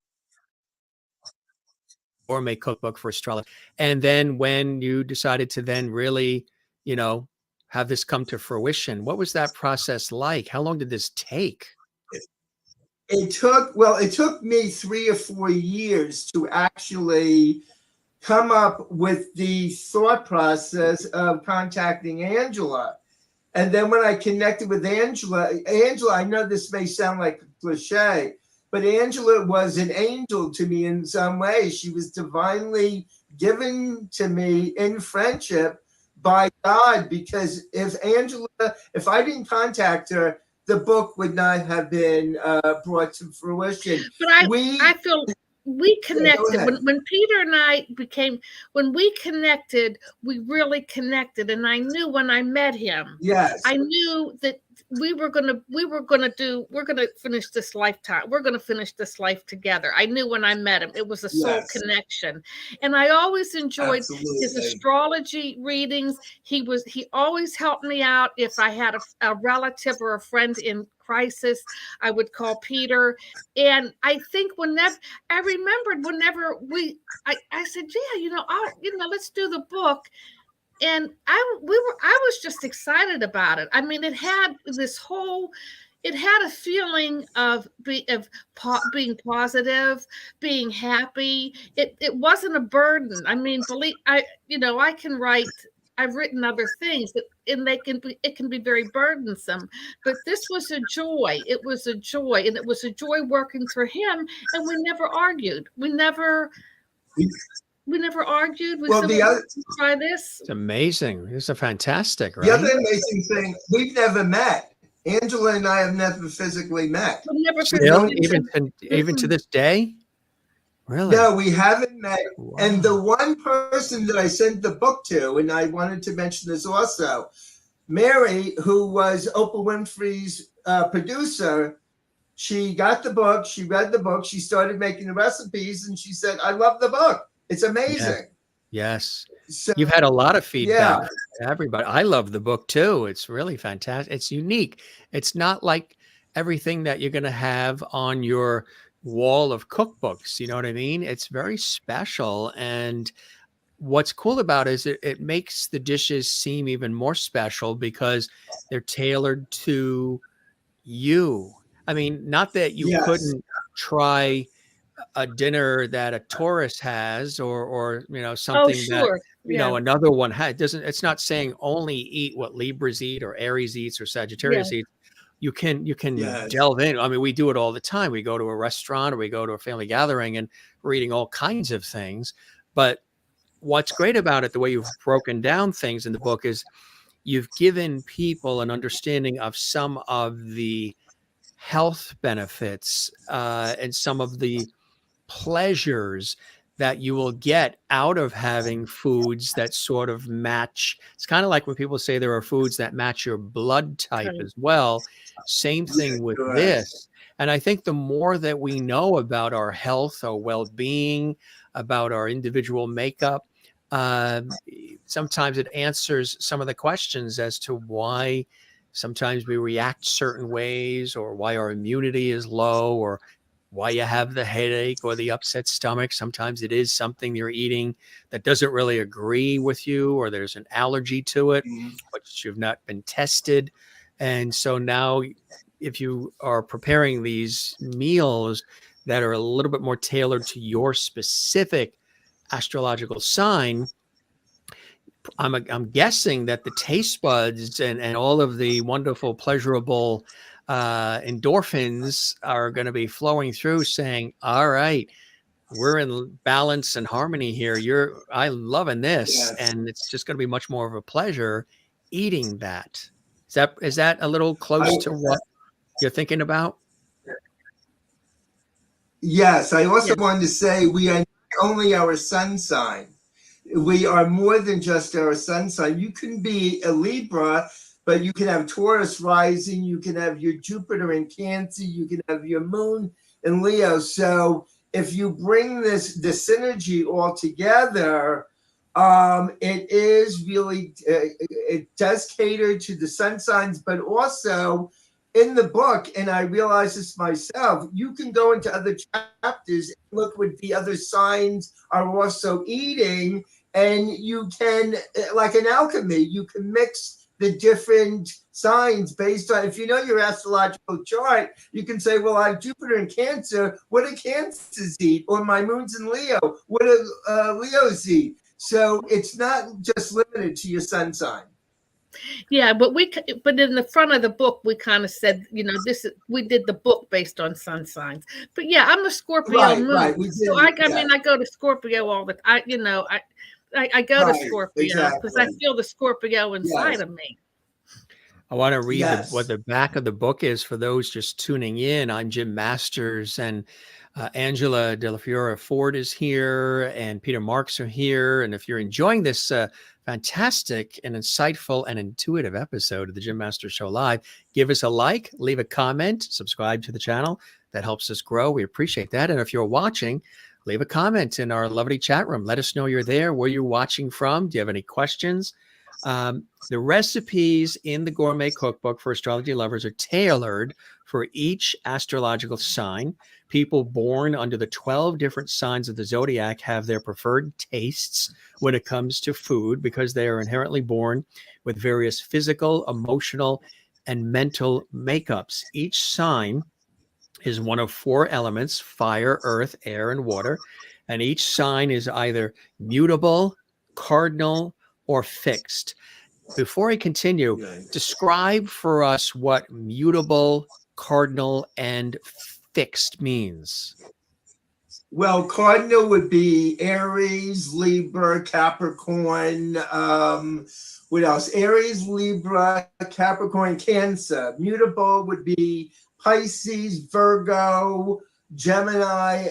Gourmet Cookbook for Astrology, and then when you decided to then really, have this come to fruition? What was that process like? How long did this take? It took me 3 or 4 years to actually come up with the thought process of contacting Angela. And then when I connected with Angela, I know this may sound like a cliche, but Angela was an angel to me in some way. She was divinely given to me in friendship by God, because if I didn't contact her, the book would not have been brought to fruition. But I feel we connected when Peter and I when we connected, we really connected. And I knew when I met him, yes, I knew that we're gonna finish this lifetime. We're gonna finish this life together. I knew when I met him, it was a soul connection. And I always enjoyed his astrology readings. He always helped me out. If I had a relative or a friend in crisis, I would call Peter. And I think I remembered whenever I said, yeah, let's do the book. And I was just excited about it. I mean, it had a feeling of being positive, being happy. It wasn't a burden. I mean, I can write. I've written other things, and it can be very burdensome. But this was a joy. It was a joy, and it was a joy working for him. And we never argued. We never argued. We said, let's try this. It's amazing. It's a fantastic, right? The other amazing thing, we've never met. Angela and I have never physically met. Still, even to this day? Really? No, we haven't met. Wow. And the one person that I sent the book to, and I wanted to mention this also, Mary, who was Oprah Winfrey's producer, she got the book, she read the book, she started making the recipes, and she said, I love the book. It's amazing. Yes. So, you've had a lot of feedback from everybody. I love the book too. It's really fantastic. It's unique. It's not like everything that you're going to have on your wall of cookbooks. You know what I mean? It's very special. And what's cool about it is it makes the dishes seem even more special because they're tailored to you. I mean, not that you couldn't try a dinner that a Taurus has or something that another one had. It's not saying only eat what Libras eat or Aries eats or Sagittarius eats. You can delve in. I mean, we do it all the time. We go to a restaurant or we go to a family gathering and we're eating all kinds of things. But what's great about it, the way you've broken down things in the book, is you've given people an understanding of some of the health benefits and some of the pleasures that you will get out of having foods that sort of match. It's kind of like when people say there are foods that match your blood type as well. Same thing with this. And I think the more that we know about our health, our well-being, about our individual makeup, sometimes it answers some of the questions as to why sometimes we react certain ways, or why our immunity is low, or why you have the headache or the upset stomach. Sometimes it is something you're eating that doesn't really agree with you, or there's an allergy to it, but you've not been tested. And so now if you are preparing these meals that are a little bit more tailored to your specific astrological sign, I'm guessing that the taste buds and all of the wonderful, pleasurable endorphins are going to be flowing through, saying, all right, we're in balance and harmony here. I'm loving this. And it's just going to be much more of a pleasure eating that. Is that a little close to what you're thinking about? Yes. I also wanted to say we are not only our sun sign. We are more than just our sun sign. You can be a Libra, but you can have Taurus rising. You can have your Jupiter in Cancer. You can have your moon in Leo. So if you bring the synergy all together, it is really, it does cater to the sun signs, but also in the book, and I realize this myself, you can go into other chapters and look what the other signs are also eating, and you can, like an alchemy, you can mix the different signs based on, if you know your astrological chart, you can say, well, I have Jupiter in Cancer, what do Cancers eat? Or my moon's in Leo, what do Leos eat? So it's not just limited to your sun sign. Yeah, but in the front of the book, we kind of said, we did the book based on sun signs. But yeah, I'm a Scorpio moon. Right. So I go to Scorpio all the time. I go to Right, Scorpio because I exactly. feel the Scorpio inside Yes. of me. I want to read what Yes. the back of the book is for those just tuning in. I'm Jim Masters, and Angela Dellafiora Ford is here, and Peter Marks are here. And if you're enjoying this fantastic and insightful and intuitive episode of the Jim Masters Show Live, give us a like, leave a comment, subscribe to the channel. That helps us grow. We appreciate that. And if you're watching, leave a comment in our lovely chat room. Let us know you're there, where you're watching from. Do you have any questions? The recipes in the Gourmet Cookbook for astrology lovers are tailored for each astrological sign. People born under the 12 different signs of the zodiac have their preferred tastes when it comes to food because they are inherently born with various physical, emotional, and mental makeups. Each sign is one of 4 elements: fire, earth, air, and water. And each sign is either mutable, cardinal, or fixed. Before I continue, Right. describe for us what mutable, cardinal, and fixed means. Well, cardinal would be Aries, Libra, Capricorn. What else? Aries, Libra, Capricorn, Cancer. Mutable would be Pisces, Virgo, Gemini,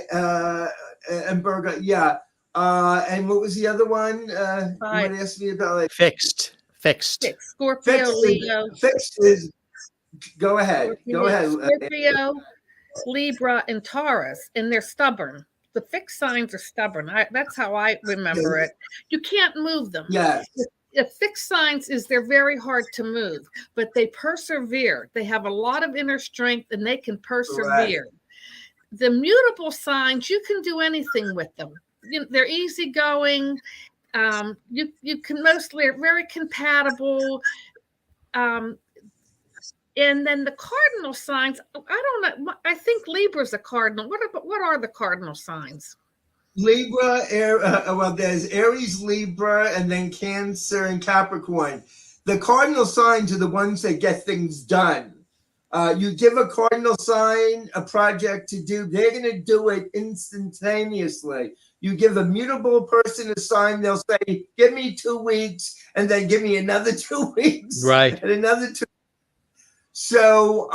and Virgo. Yeah. And what was the other one? You might ask me about like Fixed. Scorpio, fixed. Leo. Fixed is. Go ahead. Go ahead. Scorpio, Libra, and Taurus, and they're stubborn. The fixed signs are stubborn. That's how I remember it. You can't move them. Yes. The fixed signs is they're very hard to move, but they persevere. They have a lot of inner strength and they can persevere. Right. The mutable signs, you can do anything with them. They're easygoing. You can mostly are very compatible. And then the cardinal signs, I don't know. I think Libra's a cardinal. What are the cardinal signs? Libra, well, there's Aries, Libra, and then Cancer and Capricorn. The cardinal signs are the ones that get things done. You give a cardinal sign a project to do, they're going to do it instantaneously. You give a mutable person a sign, they'll say, give me 2 weeks, and then give me another 2 weeks. Right. And another 2. So,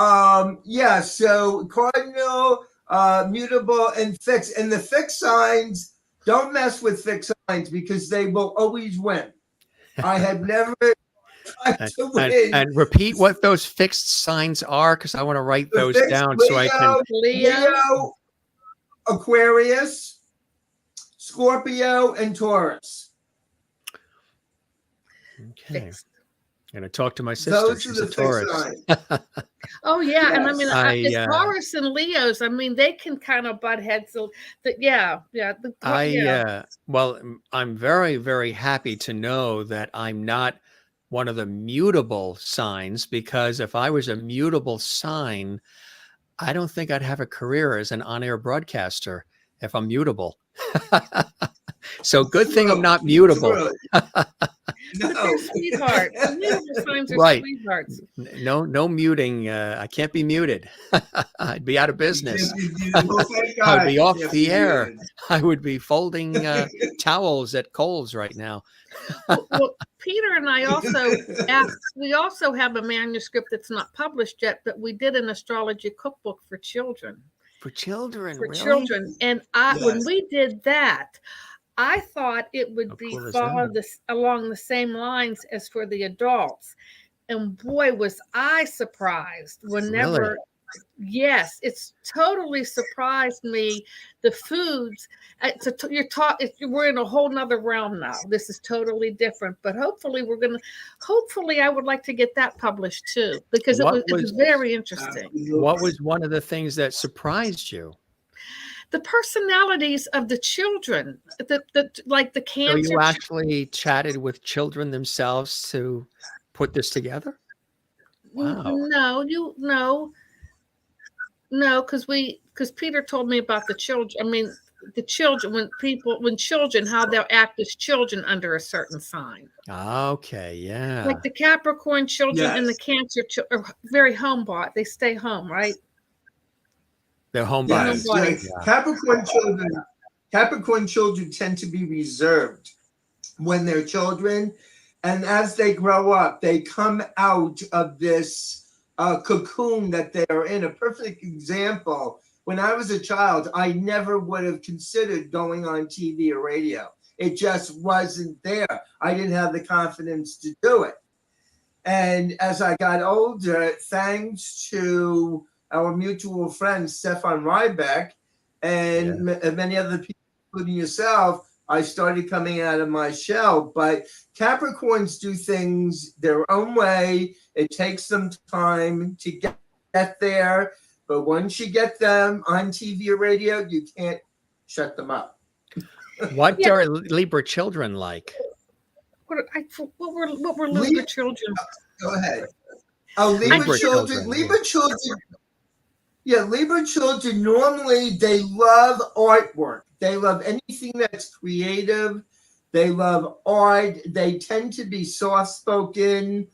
so cardinal, mutable, and fixed. And the fixed signs, don't mess with fixed signs because they will always win. I have never tried to win. And repeat what those fixed signs are, because I want to write those down Leo, so I can. Leo, Aquarius, Scorpio, and Taurus. Okay. Fixed. I'm going to talk to my sister. Those She's are a the Taurus. Oh yeah, Yes. and I mean, Taurus and Leos. I mean, they can kind of butt heads. So Well, I'm very, very happy to know that I'm not one of the mutable signs, because if I was a mutable sign, I don't think I'd have a career as an on-air broadcaster if I'm mutable. So good thing I'm not mutable. No. They're sweethearts. The mutable signs are right. Sweethearts. No muting. I can't be muted. I'd be out of business. I'd be off the air. I would be folding towels at Kohl's right now. well, Peter and I also have a manuscript that's not published yet, but we did an astrology cookbook for children. For children, for really? Children, and when we did that, I thought it would follow along the same lines as for the adults. And boy, was I surprised whenever, really? Yes, it's totally surprised me. The foods, we're in a whole nother realm now. This is totally different, but hopefully I would like to get that published too, because it was very interesting. What was one of the things that surprised you? The personalities of the children, like the cancer. So you actually chatted with children themselves to put this together? Wow. No, because Peter told me about the children. I mean, the children, when children, how they'll act as children under a certain sign. Okay, yeah. Like the Capricorn children and the Cancer children are very homebought. They stay home, right? They're homebodies. Yes. Yeah. Capricorn children tend to be reserved. when they're children. And as they grow up, they come out of this cocoon that they are in. A perfect example, when I was a child, I never would have considered going on TV or radio. It just wasn't there. I didn't have the confidence to do it. And as I got older, thanks to our mutual friend, Stefan Rybeck, and many other people, including yourself, I started coming out of my shell. But Capricorns do things their own way. It takes them time to get there. But once you get them on TV or radio, you can't shut them up. What are Libra children like? What were Libra children? Go ahead. Oh, Libra children. Libra children. Yeah, Libra children, normally they love artwork. They love anything that's creative. They love art. They tend to be soft-spoken.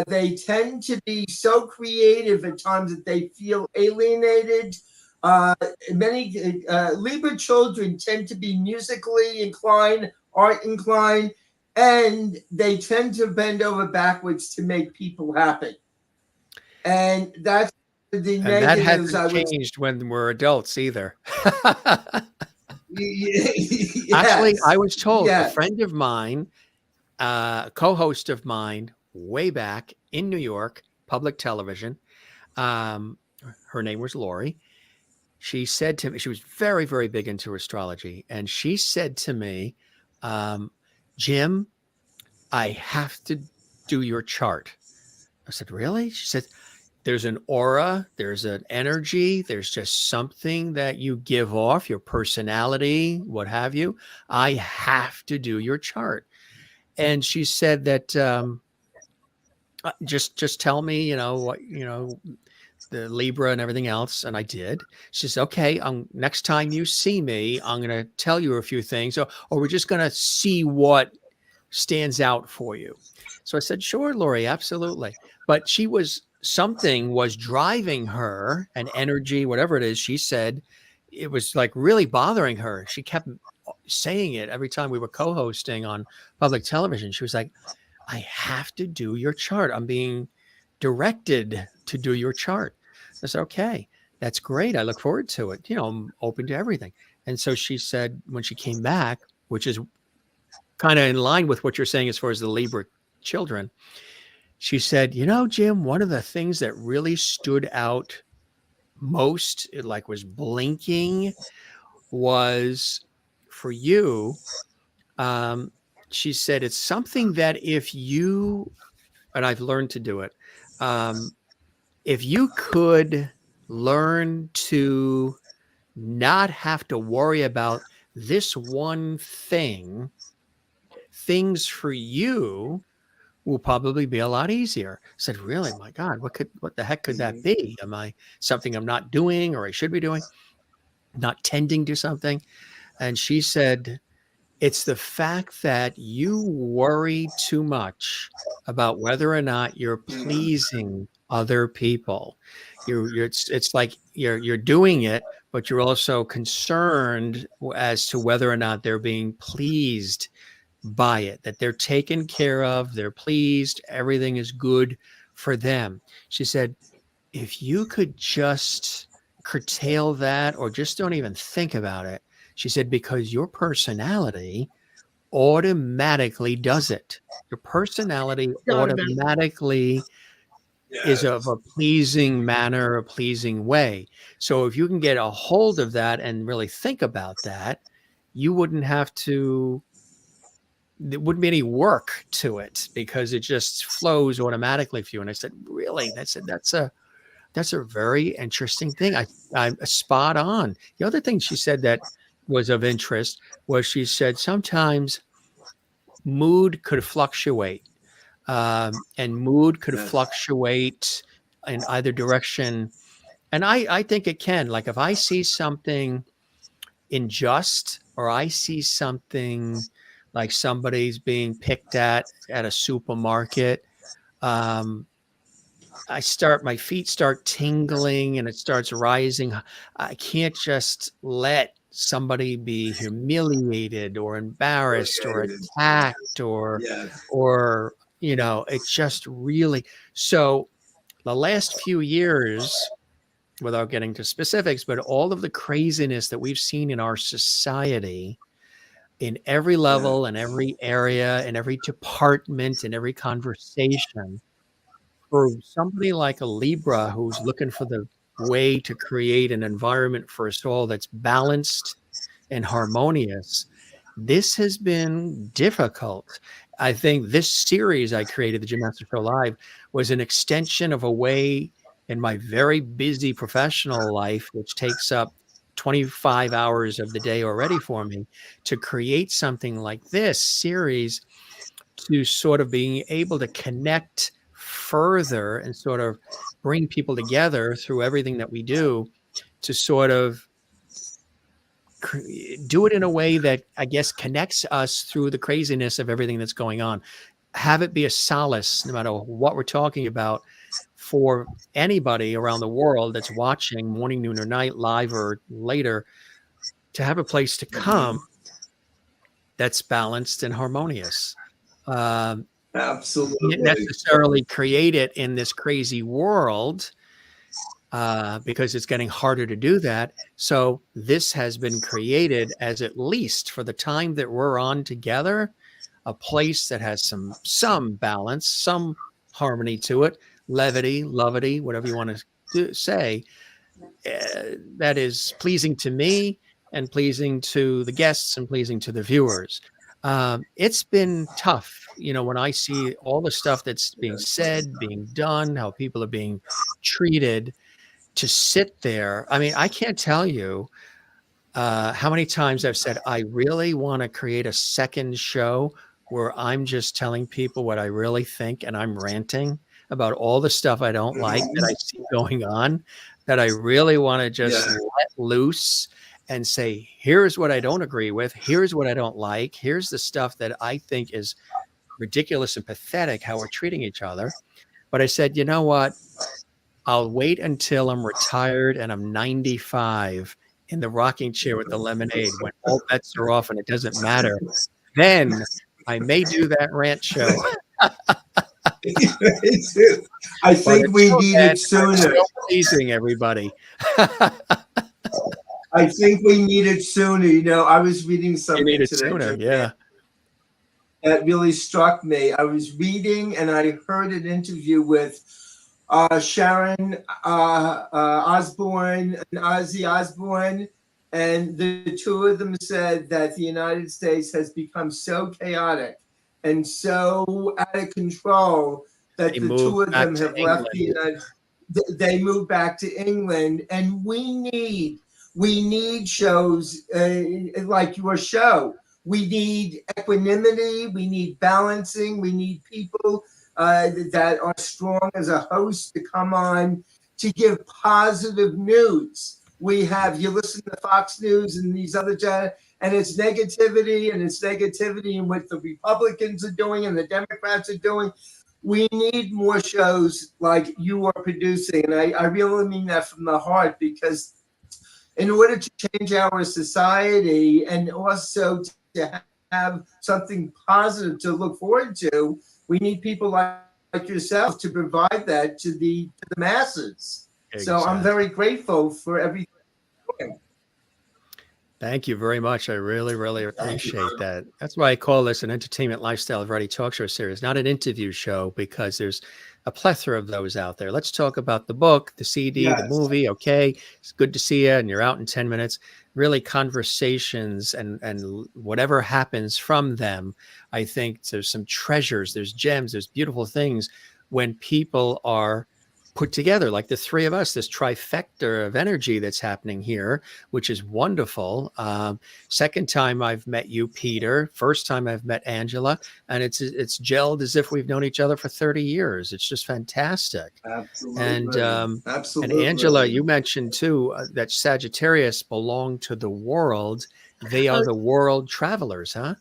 They tend to be so creative at times that they feel alienated. Many Libra children tend to be musically inclined, art inclined, and they tend to bend over backwards to make people happy. And that's the negatives. That hasn't changed when we're adults either. Yes. Actually, I was told a friend of mine, a co-host of mine way back in New York, public television, her name was Lori. She said to me, she was very, very big into astrology. And she said to me, Jim, I have to do your chart. I said, really? She said, there's an aura, there's an energy, there's just something that you give off, your personality, what have you. I have to do your chart. And she said that just tell me, what, the Libra and everything else. And I did. She says, okay, next time you see me, I'm going to tell you a few things, or we're just going to see what stands out for you. So I said, sure, Lori, absolutely. But something was driving her, an energy, whatever it is. She said it was like really bothering her. She kept saying it every time we were co-hosting on public television. She was like, I have to do your chart. I'm being directed to do your chart. I said, okay, that's great. I look forward to it. I'm open to everything. And so she said, when she came back, which is kind of in line with what you're saying as far as the Libra children, she said, Jim, one of the things that really stood out most, it like was blinking, was for you. She said, it's something that if you, and I've learned to do it, if you could learn to not have to worry about this one thing, things for you will probably be a lot easier. I said, really? My God, what the heck could that be? Am I something I'm not doing, or I should be doing, not tending to something? And she said, it's the fact that you worry too much about whether or not you're pleasing other people. It's like you're doing it, but you're also concerned as to whether or not they're being pleased by it, that they're taken care of, they're pleased, everything is good for them. She said, if you could just curtail that, or just don't even think about it, she said, because your personality automatically does it. Your personality automatically is of a pleasing manner, a pleasing way. So if you can get a hold of that and really think about that, you wouldn't have to, there wouldn't be any work to it, because it just flows automatically for you. And I said, really? That's a very interesting thing. I'm spot on. The other thing she said that was of interest was, she said sometimes mood could fluctuate, and mood could fluctuate in either direction. And I think it can. Like if I see something unjust, or I see something like somebody's being picked at a supermarket, my feet start tingling and it starts rising. I can't just let somebody be humiliated or embarrassed or Okay. attacked or Yes. it just really. So the last few years, without getting to specifics, but all of the craziness that we've seen in our society in every level, in every area, in every department, in every conversation, for somebody like a Libra who's looking for the way to create an environment for us all that's balanced and harmonious, this has been difficult. I think this series I created, the Jim Master Show Live, was an extension of a way in my very busy professional life, which takes up 25 hours of the day already for me, to create something like this series, to sort of being able to connect further and sort of bring people together through everything that we do, to sort of do it in a way that I guess connects us through the craziness of everything that's going on. Have it be a solace, no matter what we're talking about, for anybody around the world that's watching morning, noon, or night, live or later, to have a place to come that's balanced and harmonious. Absolutely. Can't necessarily create it in this crazy world, because it's getting harder to do that. So this has been created as, at least for the time that we're on together, a place that has some balance, some harmony to it, levity, lovity, whatever you want to say, that is pleasing to me and pleasing to the guests and pleasing to the viewers. It's been tough, when I see all the stuff that's being said, being done, how people are being treated, to sit there. I mean, I can't tell you how many times I've said, I really want to create a second show where I'm just telling people what I really think, and I'm ranting about all the stuff I don't like that I see going on, that I really want to just let loose and say, here's what I don't agree with. Here's what I don't like. Here's the stuff that I think is ridiculous and pathetic, how we're treating each other. But I said, you know what? I'll wait until I'm retired and I'm 95 in the rocking chair with the lemonade, when all bets are off and it doesn't matter. Then I may do that rant show. I think we need it sooner. Still pleasing everybody. I think we need it sooner. I was reading something You need it today, sooner, Jim, yeah. that really struck me. I was reading and I heard an interview with Sharon Osbourne and Ozzy Osbourne, and the two of them said that the United States has become so chaotic and so out of control that the two of them have left the United States. They moved back to England, and we need shows like your show. We need equanimity. We need balancing. We need people that are strong as a host to come on to give positive news. You listen to Fox News and these other channels, and it's negativity and what the Republicans are doing and the Democrats are doing. We need more shows like you are producing. And I really mean that from the heart, because in order to change our society and also to have something positive to look forward to, we need people like yourself to provide that to the masses. Exactly. So I'm very grateful for everything. Thank you very much. I really, really appreciate that. That's why I call this an entertainment lifestyle variety talk show series, not an interview show, because there's a plethora of those out there. Let's talk about the book, the CD, the movie. Okay. It's good to see you. And you're out in 10 minutes. Really conversations and whatever happens from them. I think there's some treasures, there's gems, there's beautiful things when people are put together, like the three of us, this trifecta of energy that's happening here, which is wonderful. Second time I've met you, Peter. First time I've met Angela, and it's gelled as if we've known each other for 30 years. It's just fantastic. Absolutely. And Absolutely. And Angela, you mentioned too that Sagittarius belong to the world. They are the world travelers, huh?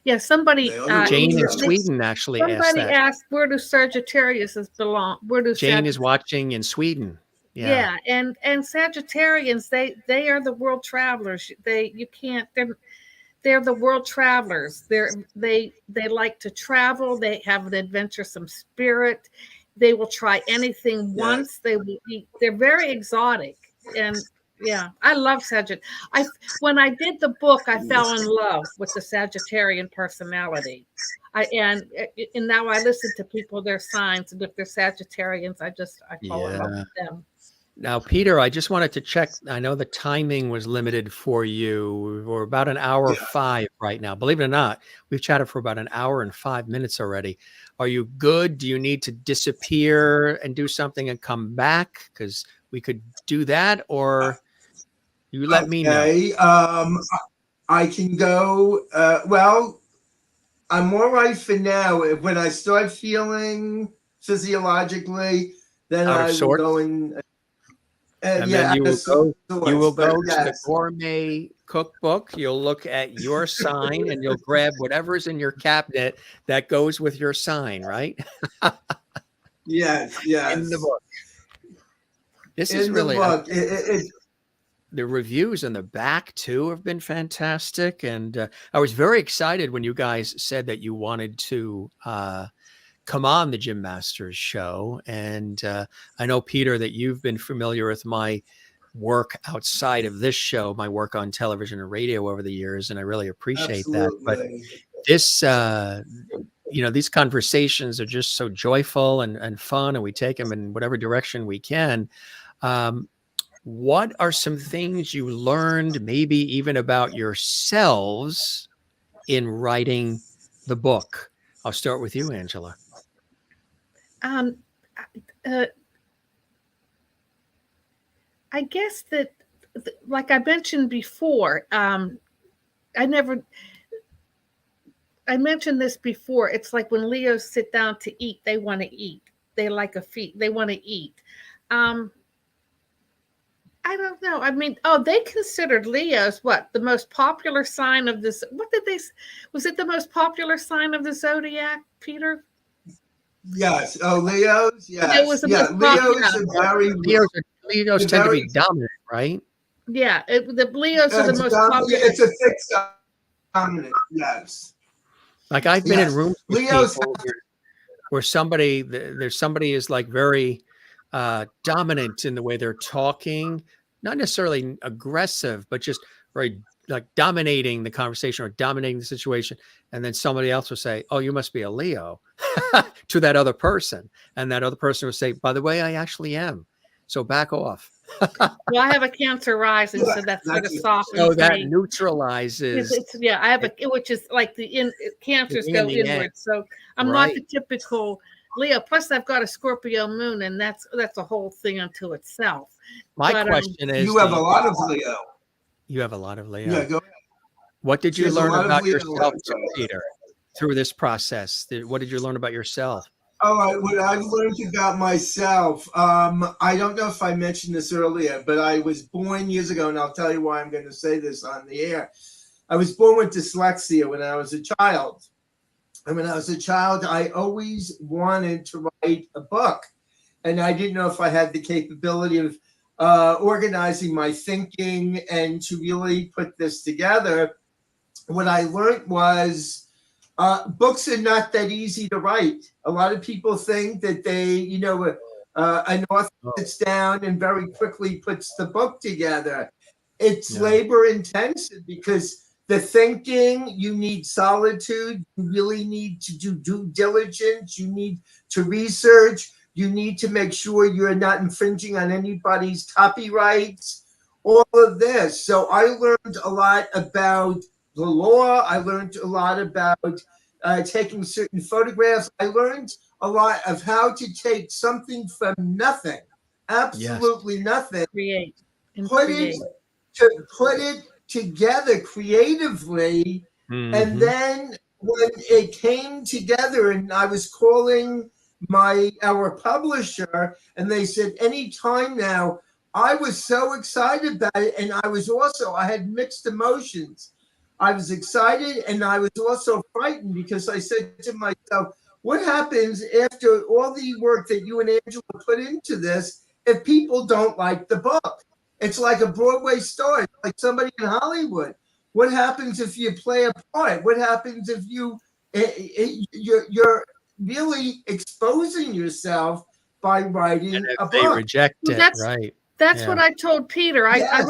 Yeah, somebody Jane in Sweden actually asked that. Somebody asked, where do Sagittarius belong? Where do Jane is watching in Sweden. Yeah, and Sagittarians, they are the world travelers. They're the world travelers. They like to travel. They have an adventuresome spirit. They will try anything once. They will eat. They're very exotic, and yeah, I love Sagittarius. When I did the book, I fell in love with the Sagittarian personality. And now I listen to people, their signs, and if they're Sagittarians, I fall in love with them. Now, Peter, I just wanted to check. I know the timing was limited for you. We're about an hour 5 right now. Believe it or not, we've chatted for about an hour and 5 minutes already. Are you good? Do you need to disappear and do something and come back? Because we could do that, or you let me know. I can go. Well, I'm all right for now. When I start feeling physiologically, then Out of I will sorts? go and then you will go to the yes. Gourmet Cookbook. You'll look at your sign and you'll grab whatever's in your cabinet that goes with your sign, right? Yes. In the book. This In is really the book. the reviews in the back too have been fantastic, and I was very excited when you guys said that you wanted to come on the Jim Masters show. And I know, Peter, that you've been familiar with my work outside of this show, my work on television and radio over the years, and I really appreciate that. But this, these conversations are just so joyful and fun, and we take them in whatever direction we can. What are some things you learned, maybe even about yourselves, in writing the book? I'll start with you, Angela. I guess that, like I mentioned before, I mentioned this before. It's like when Leos sit down to eat, they want to eat. They like a feast. They want to eat. I don't know. I mean, they considered Leos the most popular sign of this. Was it the most popular sign of the zodiac, Peter? Yes. Oh, Leos. Yes. It was the Leos tend to be dominant, right? Yeah. The Leos are the most popular. It's a fixed dominant. Yes. Like I've been in rooms with people where somebody is like very dominant in the way they're talking, not necessarily aggressive, but just very like dominating the conversation or dominating the situation. And then somebody else will say, "Oh, you must be a Leo," to that other person. And that other person will say, "By the way, I actually am. So back off." Well, I have a Cancer rising, so that sort of softens. So that neutralizes. I have which is like Cancers go inward. So I'm not the typical Leo. Plus, I've got a Scorpio moon, and that's a whole thing unto itself. My question is, you have a lot of Leo. You have a lot of Leo. Yeah, go ahead. What did you learn about yourself, Peter, through this process? What did you learn about yourself? What I've learned about myself, I don't know if I mentioned this earlier, but I was born years ago, and I'll tell you why I'm going to say this on the air. I was born with dyslexia when I was a child. And when I was a child, I always wanted to write a book. And I didn't know if I had the capability of organizing my thinking and to really put this together. What I learned was books are not that easy to write. A lot of people think that an author sits down and very quickly puts the book together. It's labor intensive because the thinking, you need solitude, you really need to do due diligence, you need to research, you need to make sure you're not infringing on anybody's copyrights, all of this. So I learned a lot about the law. I learned a lot about taking certain photographs. I learned a lot of how to take something from nothing, absolutely nothing, put it together creatively. And then when it came together, and I was calling our publisher, and they said, anytime now. I was so excited about it, and I had mixed emotions. I was excited, and I was also frightened because I said to myself, what happens after all the work that you and Angela put into this? if people don't like the book? It's like a Broadway star, it's like somebody in Hollywood. What happens if you play a part? What happens if you're really exposing yourself by writing And if a they book? reject Well, it, right? that's Yeah. what I told Peter. I Yes.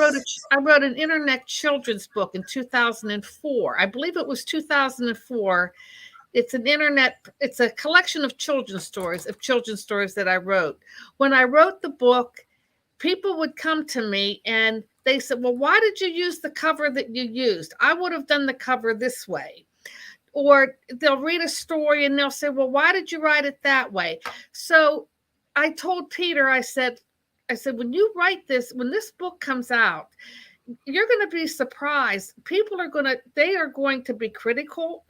wrote an internet children's book in 2004. I believe it was 2004. It's a collection of children's stories that I wrote. When I wrote the book, people would come to me and they said, well, why did you use the cover that you used? I would have done the cover this way. Or they'll read a story and they'll say, well, why did you write it that way? So I told Peter, I said, when you write this, when this book comes out, you're going to be surprised. They are going to be critical.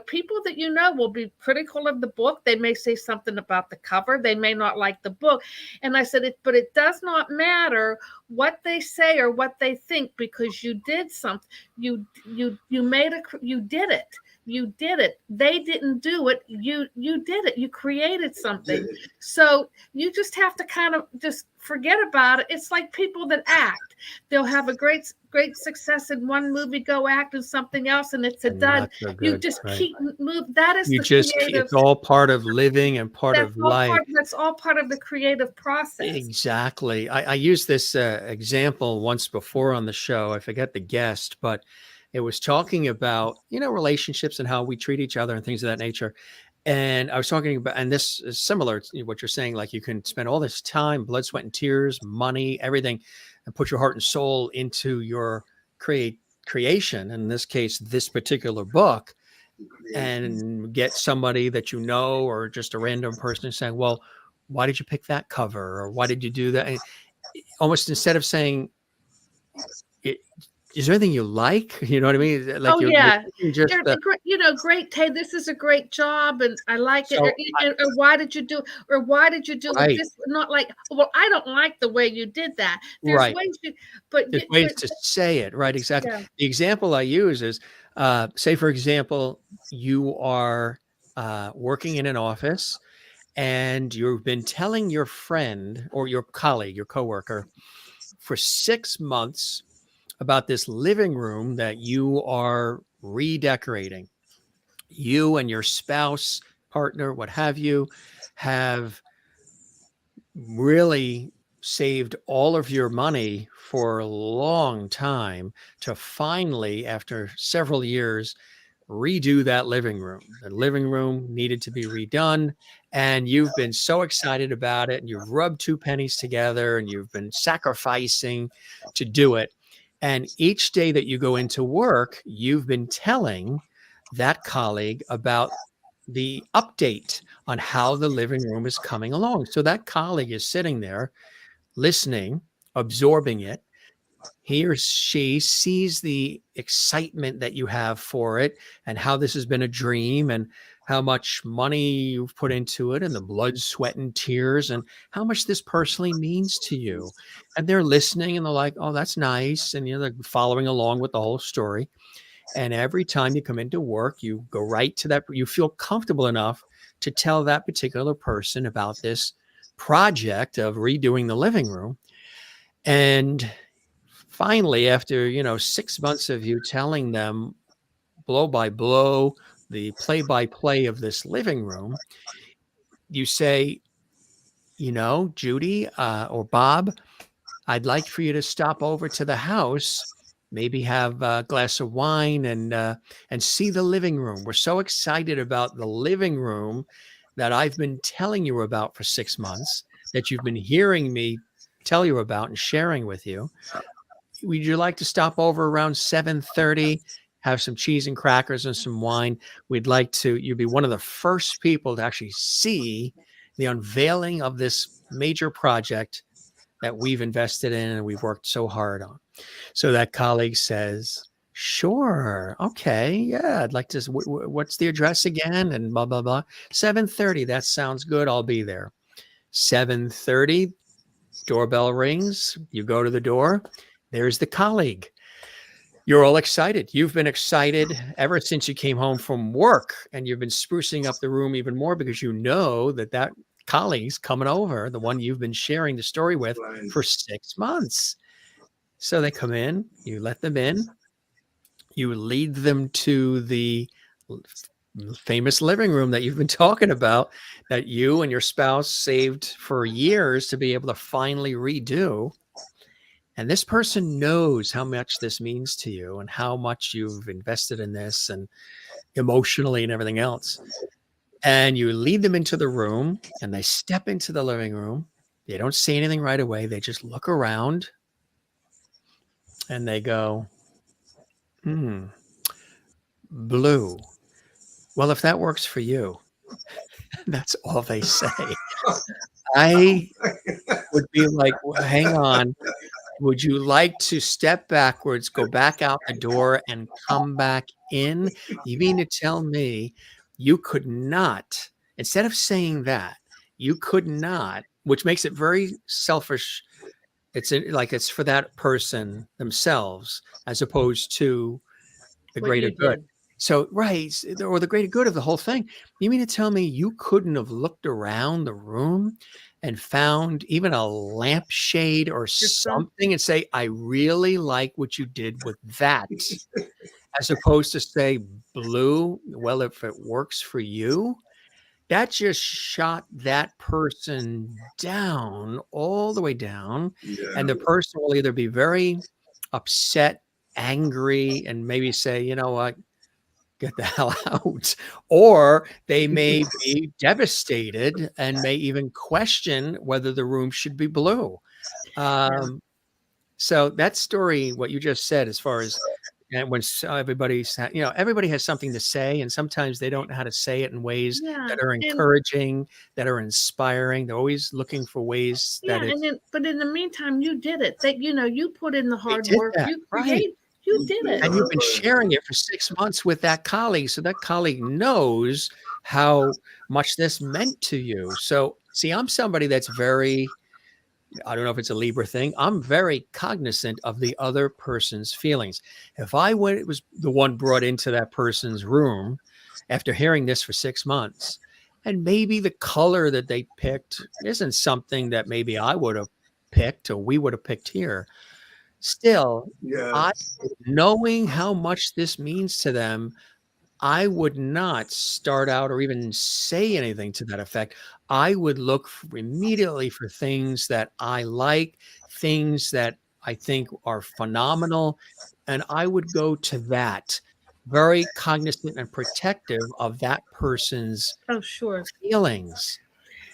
People that will be critical of the book. They may say something about the cover. They may not like the book. And I said, but it does not matter what they say or what they think, because you did something. You did it. You did it. They didn't do it. You did it. You created something. So you just have to kind of just forget about it. It's like people that act. They'll have a great success in one movie, go act in something else, and it's a dud. So You good, just right? keep move. That is the creative. It's all part of living and part of life. That's all part of the creative process. Exactly. I used this example once before on the show. I forget the guest, but it was talking about, relationships and how we treat each other and things of that nature. And I was talking about, and this is similar to what you're saying, like you can spend all this time, blood, sweat, and tears, money, everything, and put your heart and soul into your creation. In this case, this particular book, and get somebody that or just a random person saying, well, why did you pick that cover? Or why did you do that? And almost instead of saying, is there anything you like? You know what I mean? Like you're just great. Hey, this is a great job, and I like it. Or why did you do? Or why did you do it? This? Not like, well, I don't like the way you did that. There's ways there's ways to say it, right? Exactly. Yeah. The example I use is, say, for example, you are working in an office, and you've been telling your friend or your colleague, your coworker, for 6 months about this living room that you are redecorating. You and your spouse, partner, what have you, have really saved all of your money for a long time to finally, after several years, redo that living room. The living room needed to be redone, and you've been so excited about it, and you've rubbed 2 pennies together, and you've been sacrificing to do it. And each day that you go into work, you've been telling that colleague about the update on how the living room is coming along. So that colleague is sitting there listening, absorbing it. He or she sees the excitement that you have for it, and how this has been a dream, and how much money you've put into it, and the blood, sweat, and tears, and how much this personally means to you. And they're listening, and they're like, oh, that's nice. And they're following along with the whole story. And every time you come into work, you go right to that. You feel comfortable enough to tell that particular person about this project of redoing the living room. And finally, after 6 months of you telling them blow by blow the play-by-play of this living room, you say, Judy or Bob, I'd like for you to stop over to the house, maybe have a glass of wine, and see the living room. We're so excited about the living room that I've been telling you about for 6 months, that you've been hearing me tell you about and sharing with you. Would you like to stop over around 7:30, have some cheese and crackers and some wine? You'd be one of the first people to actually see the unveiling of this major project that we've invested in and we've worked so hard on. So that colleague says, sure, okay, yeah, I'd like to, what's the address again? And blah, blah, blah. 7:30, that sounds good, I'll be there. 7:30, doorbell rings, you go to the door, there's the colleague. You're all excited. You've been excited ever since you came home from work, and you've been sprucing up the room even more because you know that colleagues coming over, the one you've been sharing the story with Right. for 6 months. So they come in, you let them in, you lead them to the famous living room that you've been talking about, that you and your spouse saved for years to be able to finally redo. And this person knows how much this means to you and how much you've invested in this and emotionally and everything else. And you lead them into the room and they step into the living room. They don't say anything right away. They just look around and they go, blue. Well, if that works for you, that's all they say. I would be like, well, hang on. Would you like to step backwards, go back out the door, and come back in? You mean to tell me you could not, instead of saying that, you could not, which makes it very selfish. Like it's for that person themselves as opposed to the What greater you good. did. So, right, or the greater good of the whole thing. You mean to tell me you couldn't have looked around the room and found even a lampshade or some- something and say, I really like what you did with that, as opposed to say, blue, well, if it works for you? That just shot that person down, all the way down. And the person will either be very upset, angry, and maybe say, you know what, get the hell out. Or they may be devastated and may even question whether the room should be blue. So that story, what you just said, as far as and when everybody has something to say, and sometimes they don't know how to say it in ways that are and encouraging, that are inspiring. They're always looking for ways that but in the meantime, you did it. That you put in the they hard did work. that, You right? you did it. And you've been sharing it for 6 months with that colleague, so that colleague knows how much this meant to you. So, see, I'm somebody that's very, I don't know if it's a Libra thing. I'm very cognizant of the other person's feelings. If I was the one brought into that person's room after hearing this for 6 months, and maybe the color that they picked isn't something that maybe I would have picked or we would have picked here, still, I, knowing how much this means to them, I would not start out or even say anything to that effect. I would look immediately for things that I like, things that I think are phenomenal, and I would go to that, very cognizant and protective of that person's Oh, sure. feelings.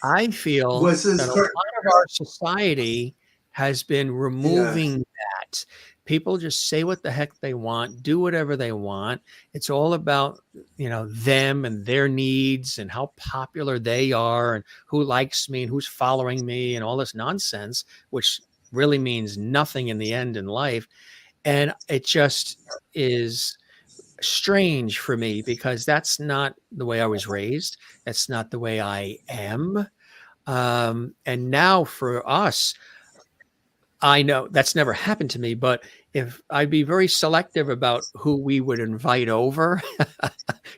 I feel Was this that a lot of our society has been removing that. People just say what the heck they want, do whatever they want. It's all about, them and their needs and how popular they are and who likes me and who's following me and all this nonsense, which really means nothing in the end in life. And it just is strange for me because that's not the way I was raised. That's not the way I am. And now for us, I know that's never happened to me, but if I'd be very selective about who we would invite over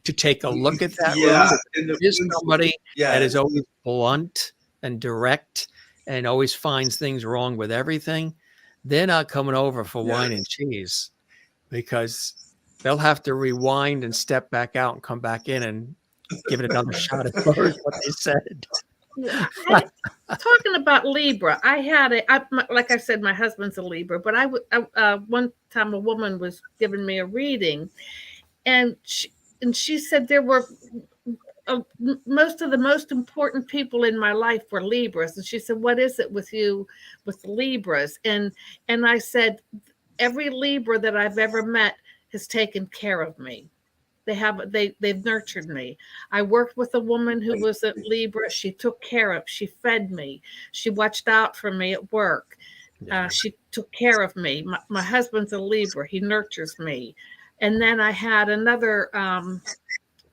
to take a look at that room. If there's somebody that is always blunt and direct and always finds things wrong with everything, they're not coming over for wine and cheese because they'll have to rewind and step back out and come back in and give it another shot as far as what they said. Talking about Libra, like I said, my husband's a Libra, but one time a woman was giving me a reading, and she said there were most of the most important people in my life were Libras, and she said, "What is it with you with Libras?" And I said, "Every Libra that I've ever met has taken care of me. They've nurtured me. I worked with a woman who was a Libra. She took care of, she fed me. She watched out for me at work. She took care of me. My husband's a Libra. He nurtures me." And then I had another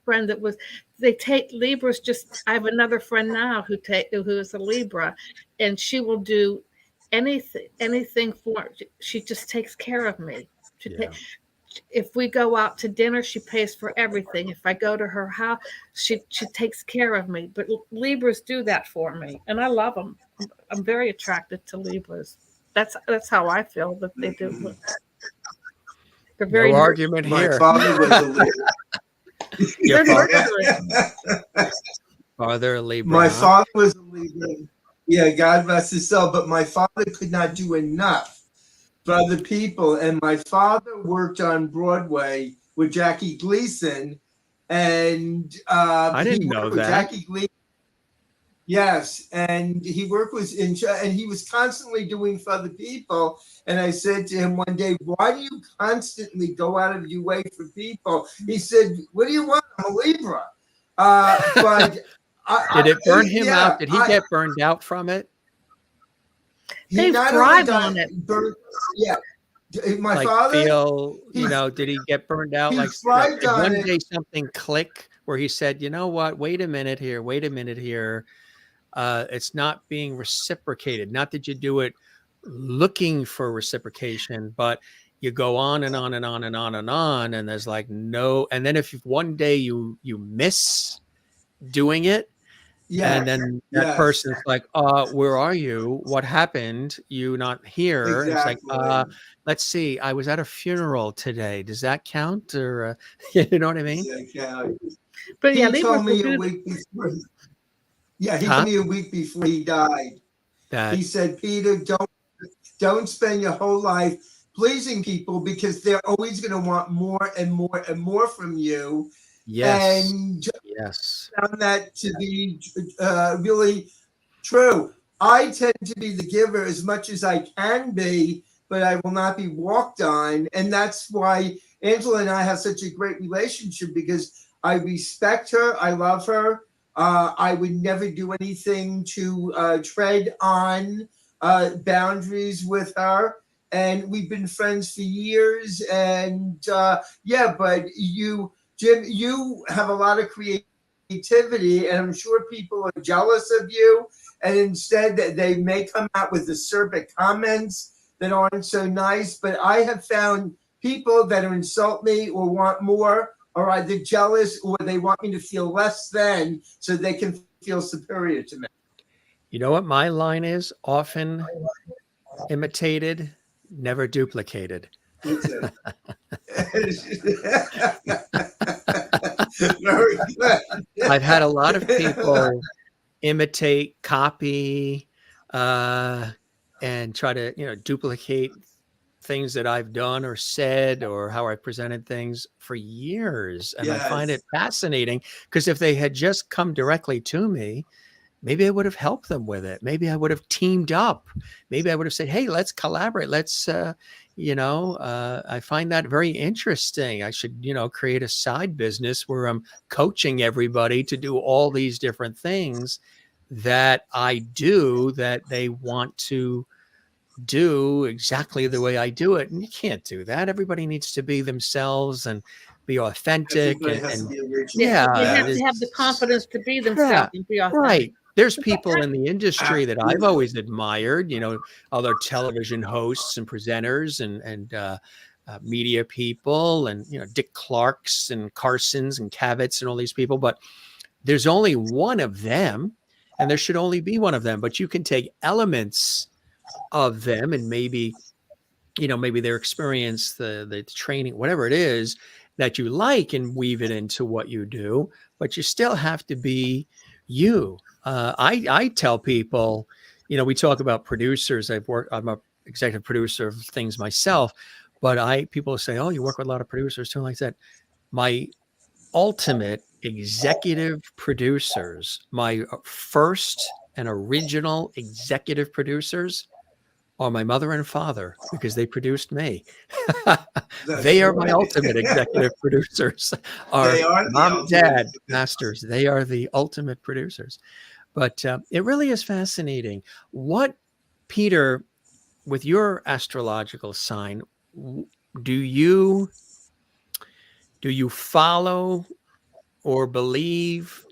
friend that was, they take Libras. I have another friend now who is a Libra, and she will do anything for, she just takes care of me. if we go out to dinner, she pays for everything. If I go to her house, she takes care of me. But Libras do that for me, and I love them. I'm very attracted to Libras. That's how I feel that they do. They're very No argument My here. father was a Libra. Your they're father? Father Libra. My huh? father was a Libra. Yeah, God rest his soul. But my father could not do enough for other people. And my father worked on Broadway with Jackie Gleason. And I didn't he know worked with that. Jackie Gleason. Yes, and he worked with and he was constantly doing for other people. And I said to him one day, "Why do you constantly go out of your way for people?" He said, "What do you want? I'm a Libra." But Did it burn him yeah, out? Did he get burned out from it? he They not thrive only got on it. burned, yeah. My Like father, feel, he did he get burned out? he Like, thrived did on one it. day something click where he said, you know what, wait a minute here. It's not being reciprocated. Not that you do it looking for reciprocation, but you go on and on and on and on and on. And there's like no, and then if one day you miss doing it, and Yes, then that yes, person's like, where are you? What happened? You not here? And it's like, exactly, let's see. I was at a funeral today. Does that count? Or you know what I mean? exactly. But yeah, He Libras told will me a do. week before. Yeah, he Huh? told me a week before he died. That He said, "Peter, don't spend your whole life pleasing people because they're always going to want more and more and more from you." yes, And yes. found that to be really true. I tend to be the giver as much as I can be, but I will not be walked on. And that's why Angela and I have such a great relationship, because I respect her. I love her. I would never do anything to tread on boundaries with her. And we've been friends for years. And yeah, but Jim, you have a lot of creativity, and I'm sure people are jealous of you. And instead, they may come out with acerbic comments that aren't so nice. But I have found people that insult me or want more are either jealous or they want me to feel less than so they can feel superior to me. You know what my line is? Often imitated, never duplicated. What's that? Very good. I've had a lot of people imitate, copy, and try to, duplicate things that I've done or said or how I presented things for years. And I find Yes. it fascinating because if they had just come directly to me, maybe I would have helped them with it. Maybe I would have teamed up. Maybe I would have said, hey, let's collaborate. Let's, I find that very interesting. I should, create a side business where I'm coaching everybody to do all these different things that I do that they want to do exactly the way I do it. And you can't do that. Everybody needs to be themselves and be authentic. Everybody has to And be original. Yeah, they yeah, have to have the confidence to be yeah, themselves and be authentic. right. There's people in the industry that I've Absolutely. always admired, other television hosts and presenters and media people and, Dick Clarks and Carsons and Cavitt's and all these people. But there's only one of them and there should only be one of them. But you can take elements of them and maybe their experience, the training, whatever it is that you like, and weave it into what you do, but you still have to be you. I tell people, we talk about producers. I'm a executive producer of things myself, but people say, oh, you work with a lot of producers too, like that. My ultimate executive producers, my first and original executive producers are my mother and father because they produced me. They are my right. ultimate executive producers. Our They are the mom and ultimate dad masters. They are the ultimate producers. But it really is fascinating. What, Peter, with your astrological sign, do you follow or believe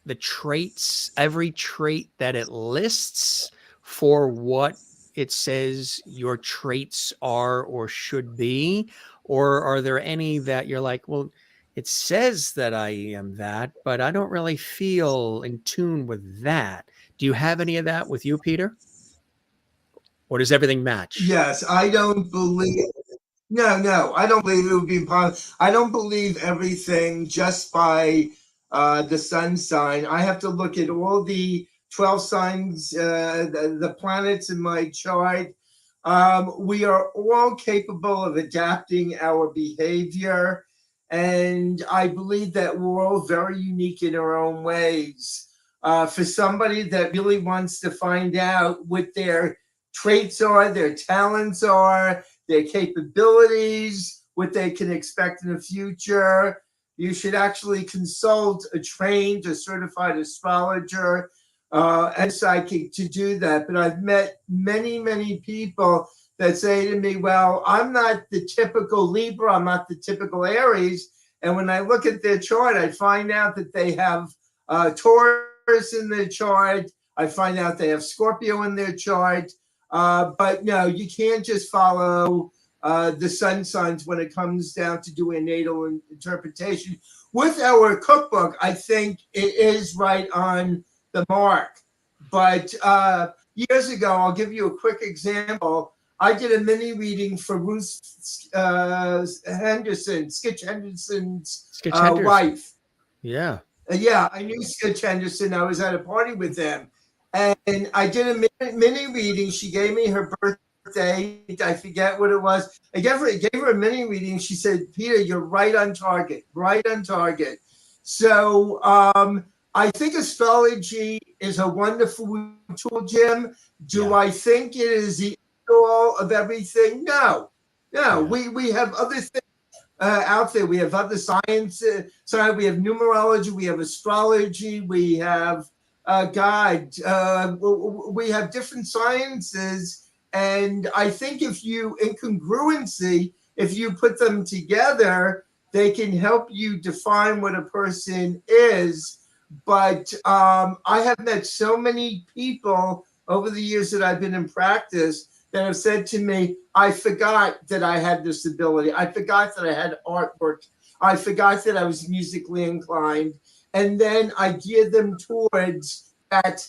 the traits, every trait that it lists for what it says your traits are or should be? Or are there any that you're like, well, it says that I am that, but I don't really feel in tune with that? Do you have any of that with you, Peter? Or does everything match? Yes, I don't believe. No, I don't believe it would be impossible. I don't believe everything just by the sun sign. I have to look at all the 12 signs, the planets in my chart. We are all capable of adapting our behavior. And I believe that we're all very unique in our own ways. For somebody that really wants to find out what their traits are, their talents are, their capabilities, what they can expect in the future, you should actually consult a trained, a certified astrologer and psychic to do that. But I've met many people that say to me, well, I'm not the typical Libra, I'm not the typical Aries. And when I look at their chart, I find out that they have Taurus in their chart. I find out they have Scorpio in their chart. But no, you can't just follow the sun signs when it comes down to doing a natal interpretation. With our cookbook, I think it is right on the mark. But years ago, I'll give you a quick example. I did a mini reading for Ruth Henderson, Skitch Henderson's wife. Yeah. Yeah, I knew Skitch Henderson. I was at a party with them. And I did a mini reading. She gave me her birthday. I forget what it was. I gave her a mini reading. She said, Peter, you're right on target, right on target. So I think astrology is a wonderful tool, Jim. Do I think it is the all of everything? No. We have other things out there. We have other sciences. We have numerology. We have astrology. We have we have different sciences. And I think if you put them together, they can help you define what a person is. But I have met so many people over the years that I've been in practice that have said to me, I forgot that I had this ability. I forgot that I had artwork. I forgot that I was musically inclined. And then I gear them towards that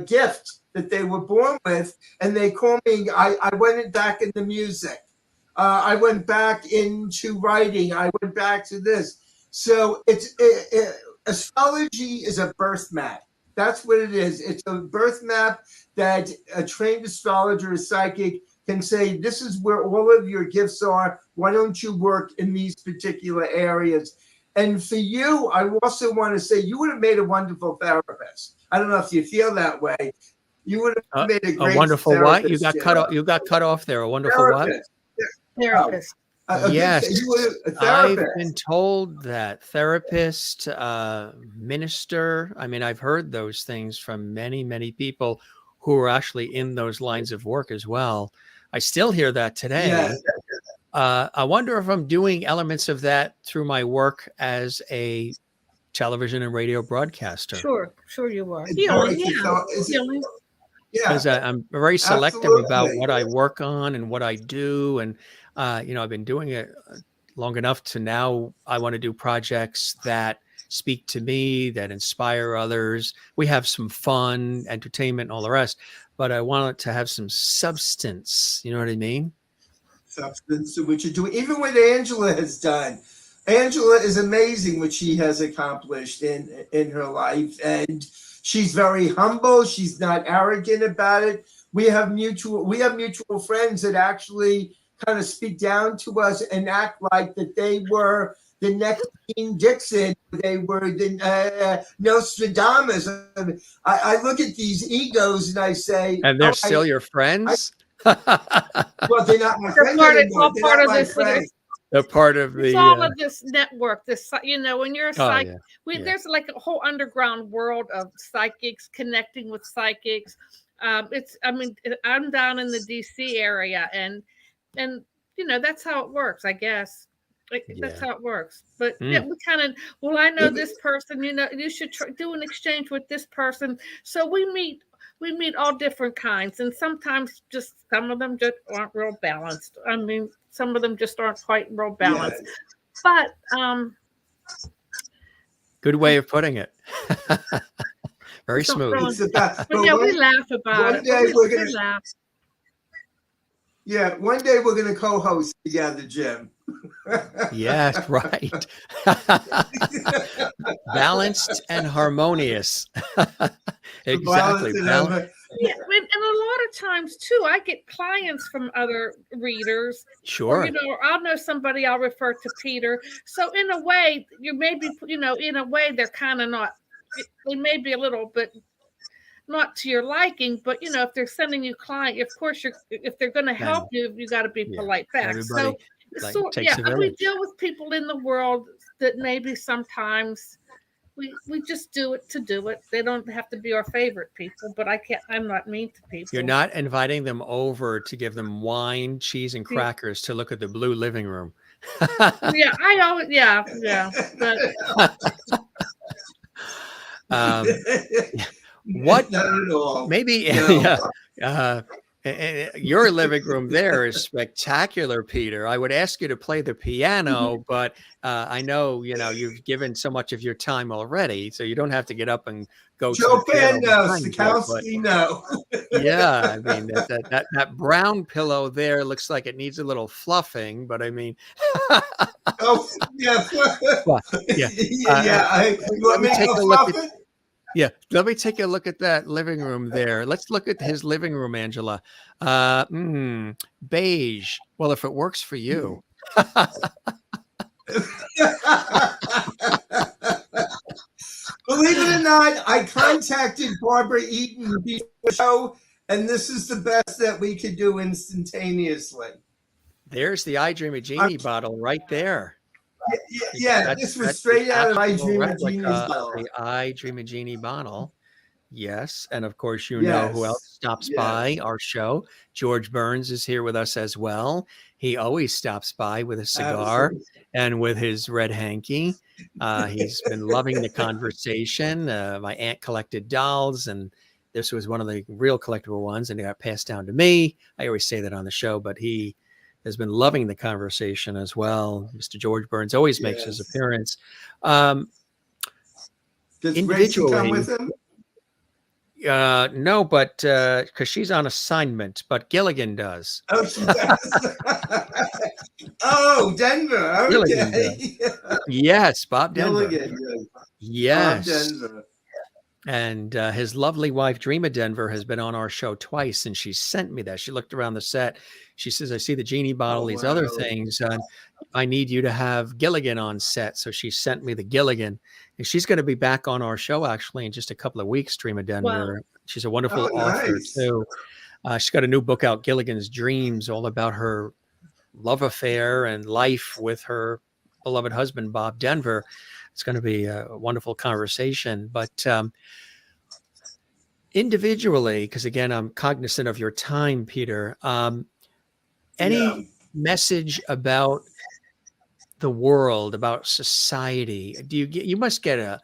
gift that they were born with. And they call me, I went back into music. I went back into writing. I went back to this. So astrology is a birth map. That's what it is. It's a birth map that a trained astrologer or psychic can say, this is where all of your gifts are. Why don't you work in these particular areas? And for you, I also want to say you would have made a wonderful therapist. I don't know if you feel that way. You would have made a great wonderful therapist. What? You got cut off. You got cut off there. A wonderful therapist. What? Therapist. Yes, I've I've been told that therapist, minister. I mean, I've heard those things from many people who are actually in those lines of work as well. I still hear that today. Yes. I wonder if I'm doing elements of that through my work as a television and radio broadcaster. Sure you are. Because I'm very selective about what I work on and what I do. And, I've been doing it long enough to now I want to do projects that speak to me, that inspire others. We have some fun, entertainment, and all the rest, but I want it to have some substance. You know what I mean? Substance to what you're doing, even what Angela has done. Angela is amazing what she has accomplished in her life, and she's very humble. She's not arrogant about it. We have mutual friends that actually kind of speak down to us and act like that they were the next Dean Dixon. They were the Nostradamus. I look at these egos and I say, and they're still your friends. Well, they're not my friends anymore. They're part of this. They're part of the. It's all of this network. This, when you're a psychic, yeah. There's like a whole underground world of psychics connecting with psychics. I'm down in the DC area, and that's how it works, I guess. That's how it works. But we kind of, I know this person. You should do an exchange with this person. So we meet we meet all different kinds, and sometimes just some of them just aren't real balanced. I mean, some of them just aren't quite real balanced. Yes. But Good way of putting it. Very don't smooth. really- It's about, but yeah, we laugh about one it. day We we're gonna- laugh. yeah, one day we're going to co-host together, Jim. Yes, right. Balanced and harmonious. Exactly. Balance. Yeah, and a lot of times too, I get clients from other readers. Or, Sure. you know, I'll know somebody, I'll refer to Peter. So in a way, you maybe, you know, in a way they're kind of not, they may be a little bit not to your liking, but you know, if they're sending you client, of course if they're going to help you, you got to be Yeah, polite back. everybody, So takes a yeah, we village. deal with people in the world that maybe sometimes we just do it to do it. They don't have to be our favorite people, but I'm not mean to people. You're not inviting them over to give them wine, cheese, and crackers to look at the blue living room. Yeah, I always, yeah. But What? Not at all. Maybe No. your living room there is spectacular, Peter. I would ask you to play the piano, but I know, you know, you've given so much of your time already, so you don't have to get up and go to the Chopin, piano no. behind you, but Stokowski, no. yeah, I mean that brown pillow there looks like it needs a little fluffing, but I mean, Oh, yeah. well, yeah. You want me to take a go look fluff at it? Yeah, let me take a look at that living room there. Let's look at his living room, Angela. Beige. Well, if it works for you. Believe it or not, I contacted Barbara Eaton before the show, and this is the best that we could do instantaneously. There's the I Dream of Genie bottle right there. Yeah, this was straight out of I Dream of Genie's bottle. The I Dream of Genie bottle. Yes. And of course, you know who else stops by our show. George Burns is here with us as well. He always stops by with a cigar and with his red hanky. He's been loving the conversation. My aunt collected dolls, and this was one of the real collectible ones, and it got passed down to me. I always say that on the show, but he has been loving the conversation as well. Mr. George Burns always makes his appearance. Does Gracie come with him? No, but because she's on assignment, but Gilligan does. Oh, she does. Oh, Denver. Okay. Gilligan does. Yes, Bob Denver. Gilligan. Yes. Bob Denver. And his lovely wife, Dreama Denver, has been on our show twice, and she sent me that. She looked around the set. She says, I see the genie bottle, these other things. I need you to have Gilligan on set. So she sent me the Gilligan. And she's going to be back on our show, actually, in just a couple of weeks, Dreama Denver. Wow. She's a wonderful author, too. She's got a new book out, Gilligan's Dreams, all about her love affair and life with her beloved husband, Bob Denver. It's going to be a wonderful conversation. But individually, because again, I'm cognizant of your time, Peter, any message about the world, about society? You must get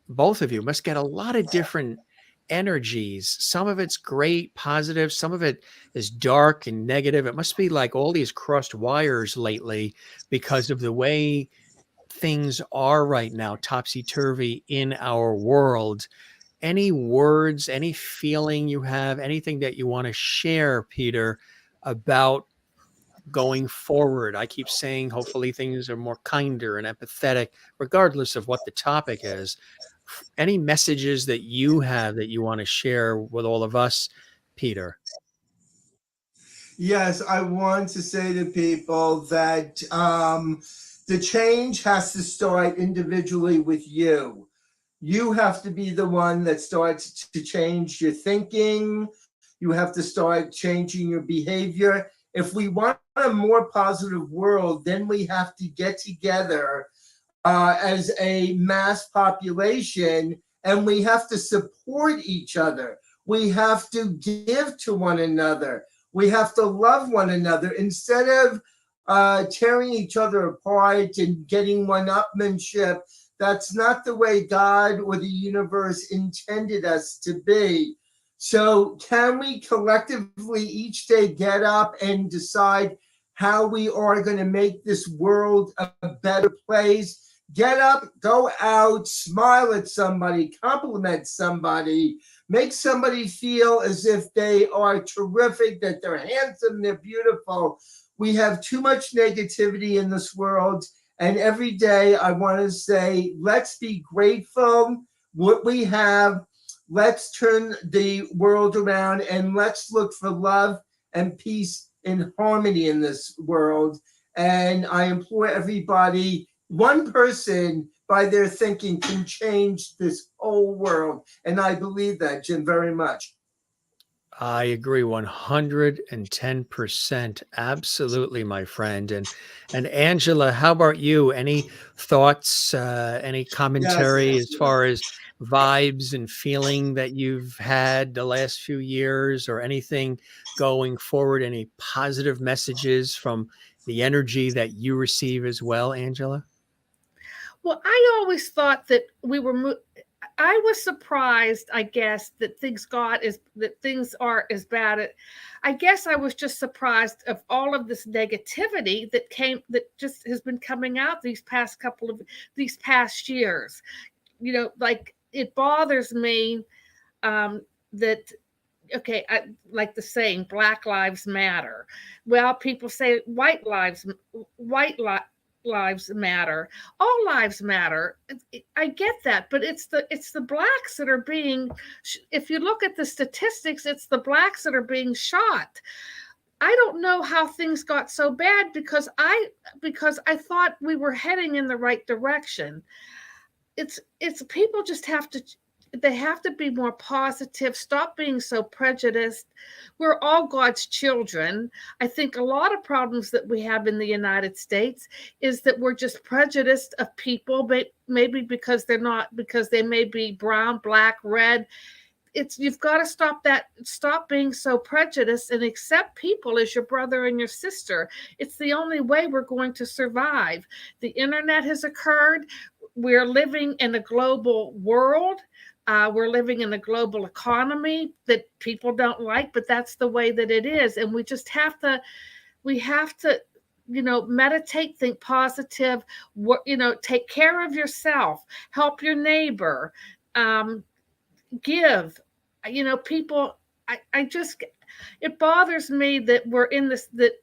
both of you must get a lot of different energies. Some of it's great, positive. Some of it is dark and negative. It must be like all these crossed wires lately because of the way things are right now, topsy-turvy in our world. Any words, any feeling you have, anything that you want to share, Peter, about going forward? I keep saying hopefully things are more kinder and empathetic, regardless of what the topic is. Any messages that you have that you want to share with all of us, Peter? Yes, I want to say to people that the change has to start individually with you. You have to be the one that starts to change your thinking. You have to start changing your behavior. If we want a more positive world, then we have to get together as a mass population, and we have to support each other. We have to give to one another. We have to love one another instead of tearing each other apart and getting one-upmanship. That's not the way God or the universe intended us to be. So can we collectively each day get up and decide how we are going to make this world a better place? Get up, go out, smile at somebody, compliment somebody, make somebody feel as if they are terrific, that they're handsome, they're beautiful. We have too much negativity in this world. And every day I want to say, let's be grateful what we have. Let's turn the world around and let's look for love and peace and harmony in this world. And I implore everybody, one person by their thinking can change this whole world. And I believe that, Jim, very much. I agree 110%. Absolutely, my friend. And Angela, how about you? Any thoughts, any commentary as far as vibes and feeling that you've had the last few years, or anything going forward? Any positive messages from the energy that you receive as well, Angela? Well, I always thought that I was surprised, I guess, that things are as bad. I guess I was just surprised of all of this negativity that just has been coming out these past years. You know, like, it bothers me that, okay, like the saying, Black Lives Matter. Well, people say white lives matter. All lives matter. I get that, but it's the blacks that are being, if you look at the statistics, it's the blacks that are being shot. I don't know how things got so bad, because I thought we were heading in the right direction. It's people just have to be more positive, stop being so prejudiced. We're all God's children. I think a lot of problems that we have in the United States is that we're just prejudiced of people, maybe because they may be brown, black, red. You've got to stop being so prejudiced and accept people as your brother and your sister. It's the only way we're going to survive. The internet has occurred. We're living in a global world. We're living in a global economy that people don't like, but that's the way that it is. And we just have to, meditate, think positive, take care of yourself, help your neighbor, give, people. It bothers me that we're in this, that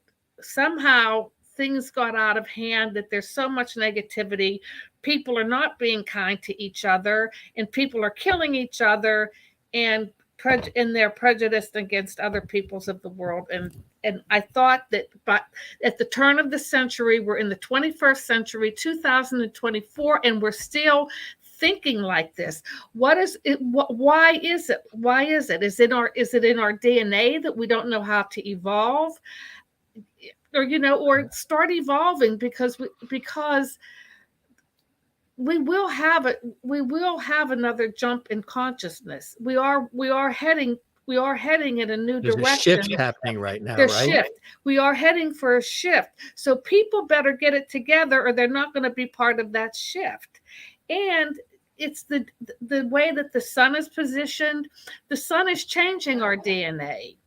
somehow things got out of hand, that there's so much negativity. People are not being kind to each other, and people are killing each other, and they're prejudiced against other peoples of the world. And I thought that, but at the turn of the century, we're in the 21st century, 2024, and we're still thinking like this. What is it? Why is it? Why is it? Is it in our DNA that we don't know how to evolve? Or start evolving, because we will have another jump in consciousness. We are heading in a new direction. There's a shift happening right now, There's right? shift. We are heading for a shift. So people better get it together, or they're not going to be part of that shift. And it's the way that the sun is positioned. The sun is changing our DNA.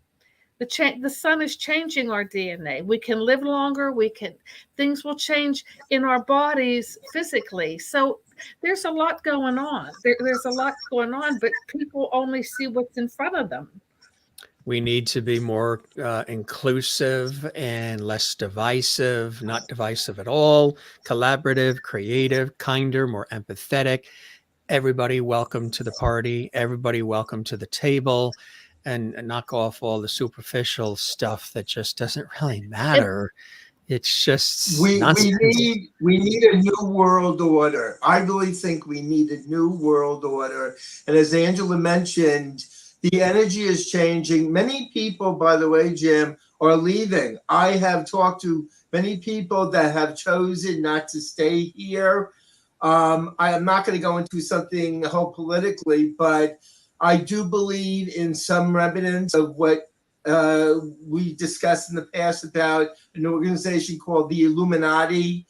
The sun is changing our DNA. We can live longer. Things will change in our bodies physically. So there's a lot going on. There's a lot going on, but people only see what's in front of them. We need to be more inclusive and less divisive, not divisive at all, collaborative, creative, kinder, more empathetic. Everybody welcome to the party. Everybody welcome to the table. And knock off all the superficial stuff that just doesn't really matter. It's just we need a new world order. I really think we need a new world order. And as Angela mentioned, the energy is changing. Many people, by the way, Jim, are leaving. I have talked to many people that have chosen not to stay here. I am not going to go into something whole politically, but I do believe in some remnants of what we discussed in the past about an organization called the Illuminati.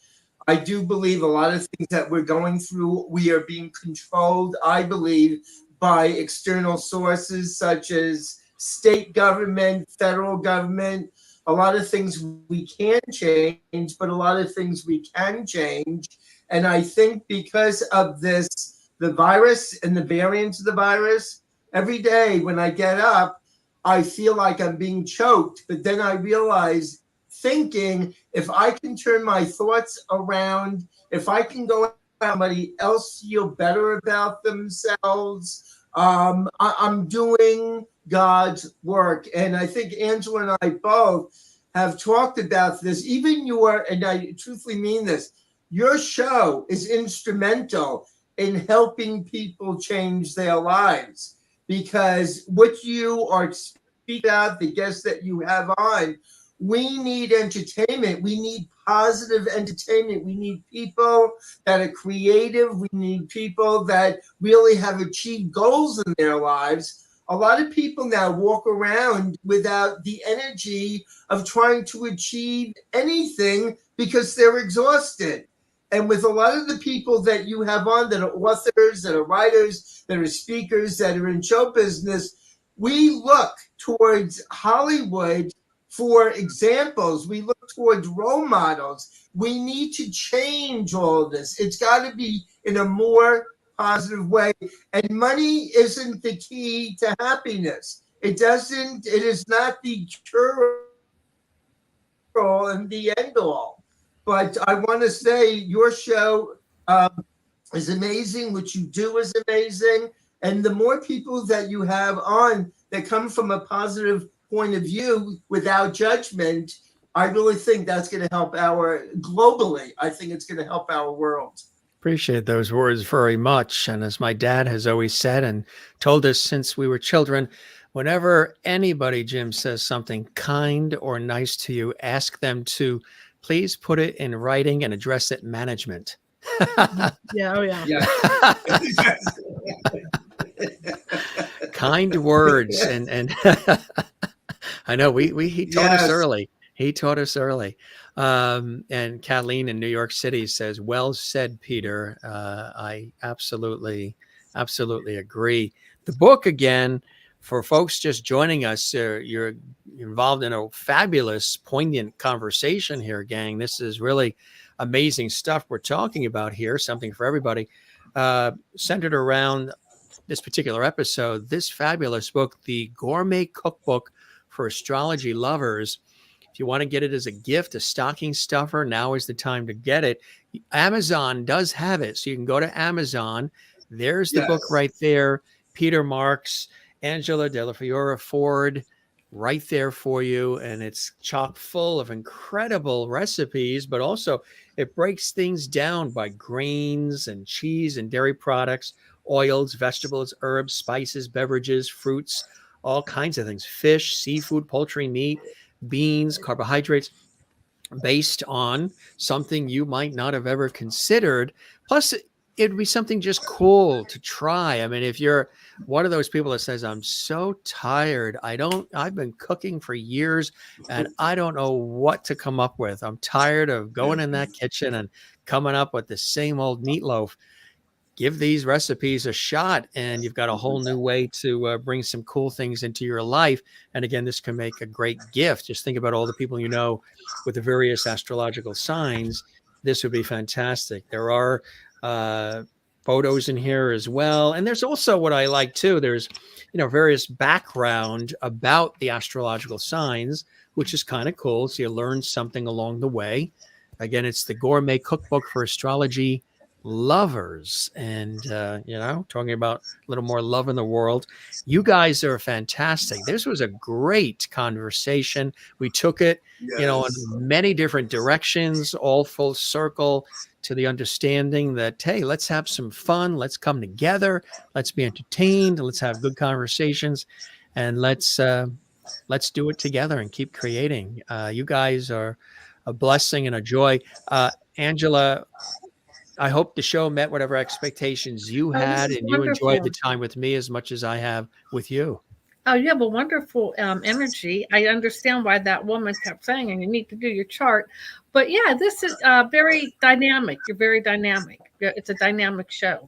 I do believe a lot of things that we're going through, we are being controlled, I believe, by external sources such as state government, federal government, a lot of things we can't change, but a lot of things we can change. And I think because of this, the virus and the variants of the virus, every day when I get up, I feel like I'm being choked. But then I realize, thinking, if I can turn my thoughts around, if I can go somebody else feel better about themselves, I'm doing God's work. And I think Angela and I both have talked about this. Even and I truthfully mean this, your show is instrumental in helping people change their lives, because what you are speaking about, the guests that you have on, we need entertainment. We need positive entertainment. We need people that are creative. We need people that really have achieved goals in their lives. A lot of people now walk around without the energy of trying to achieve anything because they're exhausted. And with a lot of the people that you have on that are authors, that are writers, that are speakers, that are in show business, we look towards Hollywood for examples. We look towards role models. We need to change all of this. It's got to be in a more positive way. And money isn't the key to happiness. It is not the cure all and the end all. But I want to say your show is amazing. What you do is amazing. And the more people that you have on that come from a positive point of view without judgment, I really think that's going to help globally. I think it's going to help our world. Appreciate those words very much. And as my dad has always said and told us since we were children, whenever anybody, Jim, says something kind or nice to you, ask them to please put it in writing and address it management. Yeah, oh yeah. Kind words. And I know he taught us early. He taught us early. And Kathleen in New York City says, well said, Peter. I absolutely agree. The book, again, for folks just joining us, you're involved in a fabulous, poignant conversation here, gang. This is really amazing stuff we're talking about here, something for everybody. Centered around this particular episode, this fabulous book, the Gourmet Cookbook for Astrology Lovers. If you want to get it as a gift, a stocking stuffer, now is the time to get it. Amazon does have it. So you can go to Amazon. There's the book right there. Peter Marks, Angela Dellafiora Ford, right there for you. And it's chock full of incredible recipes, but also it breaks things down by grains and cheese and dairy products, oils, vegetables, herbs, spices, beverages, fruits, all kinds of things, fish, seafood, poultry, meat, beans, carbohydrates, based on something you might not have ever considered. Plus, it'd be something just cool to try. I mean, if you're one of those people that says, I'm so tired, I've been cooking for years and I don't know what to come up with. I'm tired of going in that kitchen and coming up with the same old meatloaf. Give these recipes a shot and you've got a whole new way to bring some cool things into your life. And again, this can make a great gift. Just think about all the people you know with the various astrological signs. This would be fantastic. There are photos in here as well. And there's also what I like too. There's, various background about the astrological signs, which is kind of cool. So you learn something along the way. Again, it's the Gourmet Cookbook for Astrology Lovers, and talking about a little more love in the world. You guys are fantastic. This was a great conversation. We took it in many different directions, all full circle to the understanding that, hey, let's have some fun, let's come together, let's be entertained, let's have good conversations, and let's do it together and keep creating. You guys are a blessing and a joy. Angela, I hope the show met whatever expectations you had, and you enjoyed the time with me as much as I have with you. Oh, you have a wonderful energy. I understand why that woman kept saying, and you need to do your chart. But yeah, this is very dynamic. You're very dynamic. It's a dynamic show.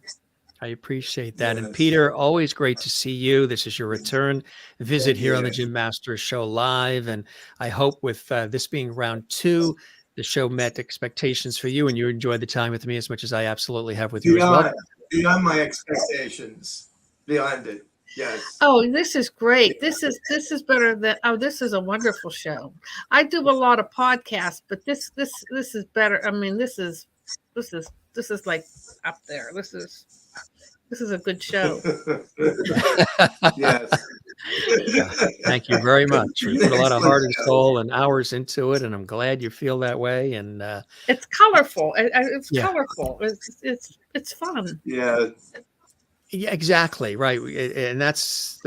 I appreciate that. And Yes. Peter, always great to see you. This is your return visit here on the Jim Masters Show Live. And I hope with this being round 2, the show met expectations for you and you enjoyed the time with me as much as I absolutely have with you as well. Beyond my expectations, beyond it. Yes. Oh, this is great. This is better than, this is a wonderful show. I do a lot of podcasts, but this is better. I mean, this is like up there. This is a good show. Yes. Thank you very much. We put a lot of heart and soul and hours into it, and I'm glad you feel that way. And it's colorful. It's colorful. It's fun. Yeah. Yeah, exactly. Right. And that's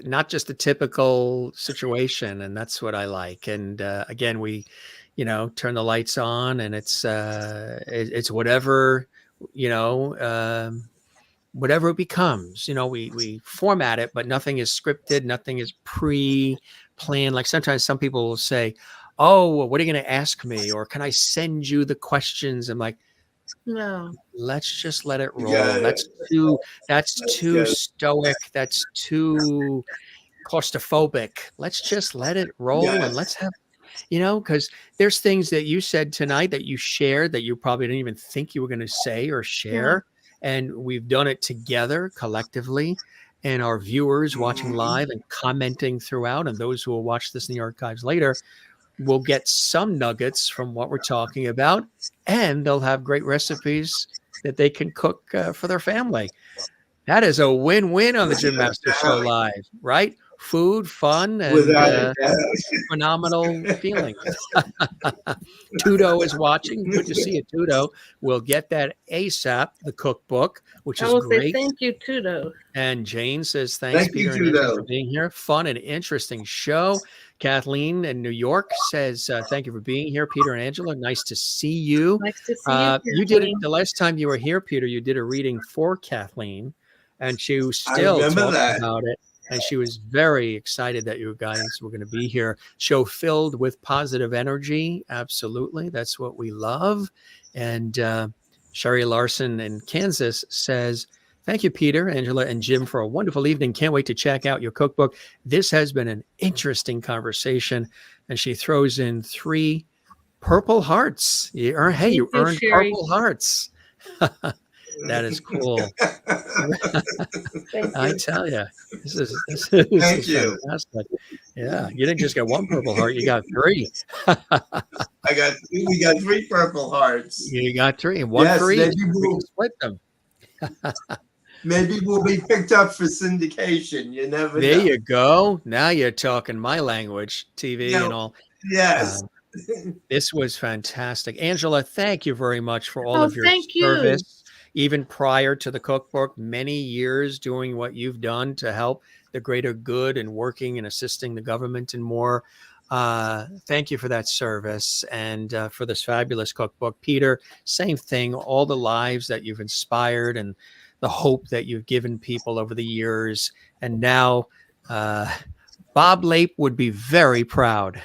not just a typical situation. And that's what I like. And again, we, turn the lights on and it's whatever, whatever it becomes, we format it, but nothing is scripted. Nothing is pre-planned. Like sometimes some people will say, oh, well, what are you going to ask me? Or can I send you the questions? I'm like, no, let's just let it roll. That's too stoic. That's too claustrophobic. Let's just let it roll and let's have, because there's things that you said tonight that you shared that you probably didn't even think you were going to say or share. And we've done it together collectively. And our viewers watching live and commenting throughout, and those who will watch this in the archives later, will get some nuggets from what we're talking about, and they'll have great recipes that they can cook for their family. That is a win-win on the Jim Master Show Live, right? Food, fun, and phenomenal feelings. Tudo is watching. Good to see you, Tudo. We'll get that ASAP, the cookbook, which is great. Say thank you, Tudo. And Jane says, thanks, Peter and Angela, for being here. Fun and interesting show. Kathleen in New York says, thank you for being here, Peter and Angela. Nice to see you. Nice to see you. You did it the last time you were here, Peter. You did a reading for Kathleen, and she was still talking about it. And she was very excited that you guys were going to be here. Show filled with positive energy. Absolutely. That's what we love. And Sherry Larson in Kansas says, thank you, Peter, Angela, and Jim, for a wonderful evening. Can't wait to check out your cookbook. This has been an interesting conversation. And she throws in 3 purple hearts. You earned purple hearts. That is cool. I tell you, this is fantastic. Yeah, you didn't just get 1 purple heart; you got 3. We got 3 purple hearts. You got 3, one for each. Maybe we'll split them. Maybe we'll be picked up for syndication. You never know. There you go. Now you're talking my language, TV and all. Yes. This was fantastic, Angela. Thank you very much for all of your service. You. Even prior to the cookbook, many years doing what you've done to help the greater good and working and assisting the government and more. Thank you for that service and for this fabulous cookbook. Peter, same thing, all the lives that you've inspired and the hope that you've given people over the years. And now Bob Lape would be very proud.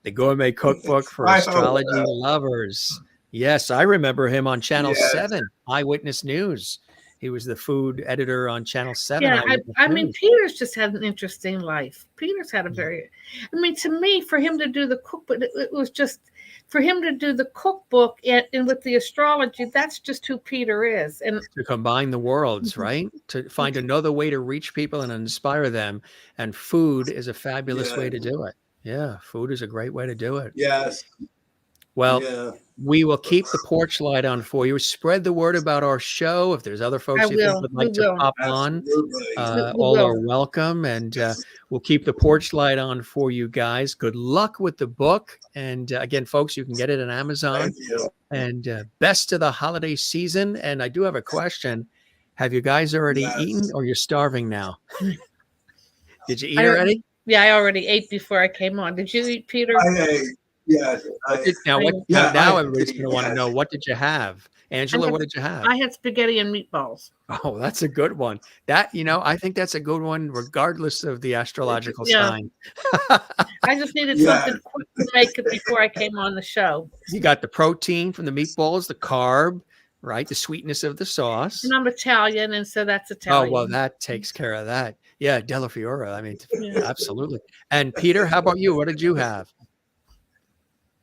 The Gourmet Cookbook for Astrology lovers. Yes, I remember him on Channel 7, Eyewitness News. He was the food editor on Channel 7. Yeah, I mean, Peter's just had an interesting life. Peter's had a very, to me, for him to do the cookbook, it was just, for him to do the cookbook and with the astrology, that's just who Peter is. And to combine the worlds, right? To find another way to reach people and inspire them. And food is a fabulous way to do it. Yeah, food is a great way to do it. Yes. Well, we will keep the porch light on for you. Spread the word about our show. If there's other folks you think would like to pop on, all are welcome. And we'll keep the porch light on for you guys. Good luck with the book. And again, folks, you can get it on Amazon. Thank you. And best of the holiday season. And I do have a question. Have you guys already eaten or you're starving now? Did you eat already? Yeah, I already ate before I came on. Did you eat, Peter? I ate. Yeah. Now everybody's going to want to know, what did you have? Angela, what did you have? I had spaghetti and meatballs. Oh, that's a good one. That, I think that's a good one, regardless of the astrological sign. I just needed something quick to make it before I came on the show. You got the protein from the meatballs, the carb, right? The sweetness of the sauce. And I'm Italian, and so that's Oh, Italian. well, that takes care of that. Yeah, Dellafiora. I mean, Yeah. absolutely. And Peter, how about you? What did you have?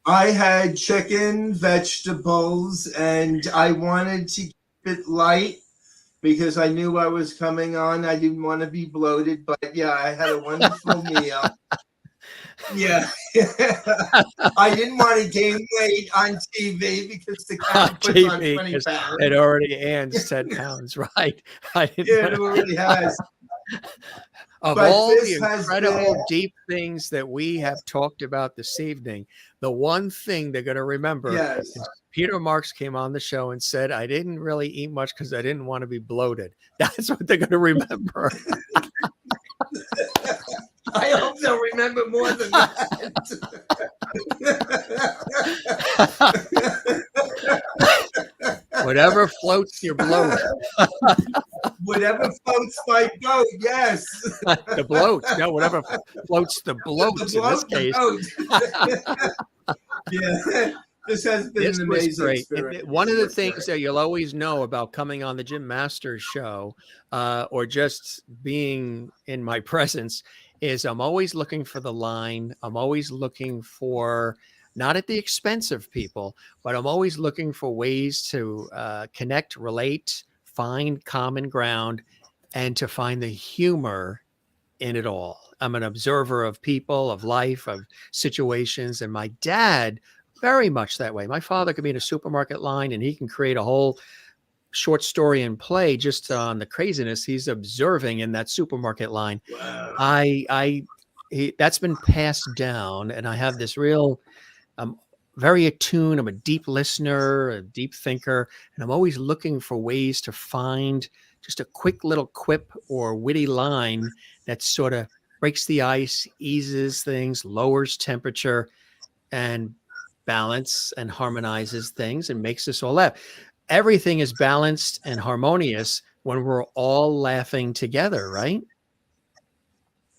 I had chicken, vegetables, and I wanted to keep it light because I knew I was coming on. I didn't want to be bloated, but yeah, I had a wonderful meal. Yeah. I didn't want to gain weight on TV because the cow puts on 20 pounds. It already ends 10 pounds, right? Yeah, it already has. Of But all the this has incredible been- deep things that we have talked about this evening, the one thing they're going to remember Yes. is Peter Marks came on the show and said, I didn't really eat much because I didn't want to be bloated. That's what they're going to remember. I hope they'll remember more than that. Whatever floats your bloat. Whatever floats my boat, yes. The bloat. No, whatever floats the bloat in this case. Yeah, this has been This an was amazing great. experience. One of the things that you'll always know about coming on the Jim Masters show or just being in my presence is I'm always looking for the line. I'm always looking for, not at the expense of people, but I'm always looking for ways to connect, relate, find common ground, and to find the humor in it all. I'm an observer of people, of life, of situations, and my dad very much that way. My father could be in a supermarket line and he can create a whole short story and play just on the craziness he's observing in that supermarket line. Wow. That's been passed down, and I have this real, I'm very attuned. I'm a deep listener, a deep thinker, and I'm always looking for ways to find just a quick little quip or witty line that sort of breaks the ice, eases things, lowers temperature, and balance and harmonizes things and makes us all laugh. Everything is balanced and harmonious when we're all laughing together, right?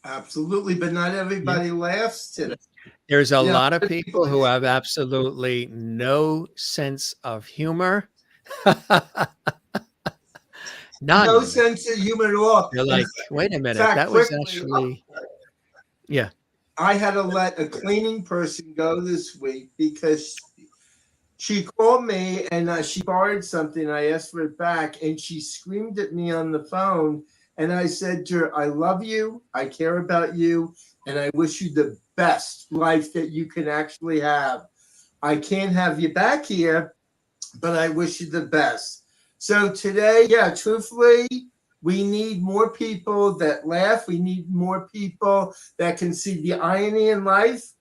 Absolutely, but not everybody laughs today. There's a Yeah. lot of people who have absolutely no sense of humor. None. No sense of humor at all. You're like, wait a minute, fact, that was quickly, actually, yeah. I had to let a cleaning person go this week because she called me and she borrowed something. I asked for it back and she screamed at me on the phone. And I said to her, I love you. I care about you. And I wish you the best life that you can actually have. I can't have you back here, but I wish you the best. So today, yeah, truthfully, we need more people that laugh. We need more people that can see the irony in life.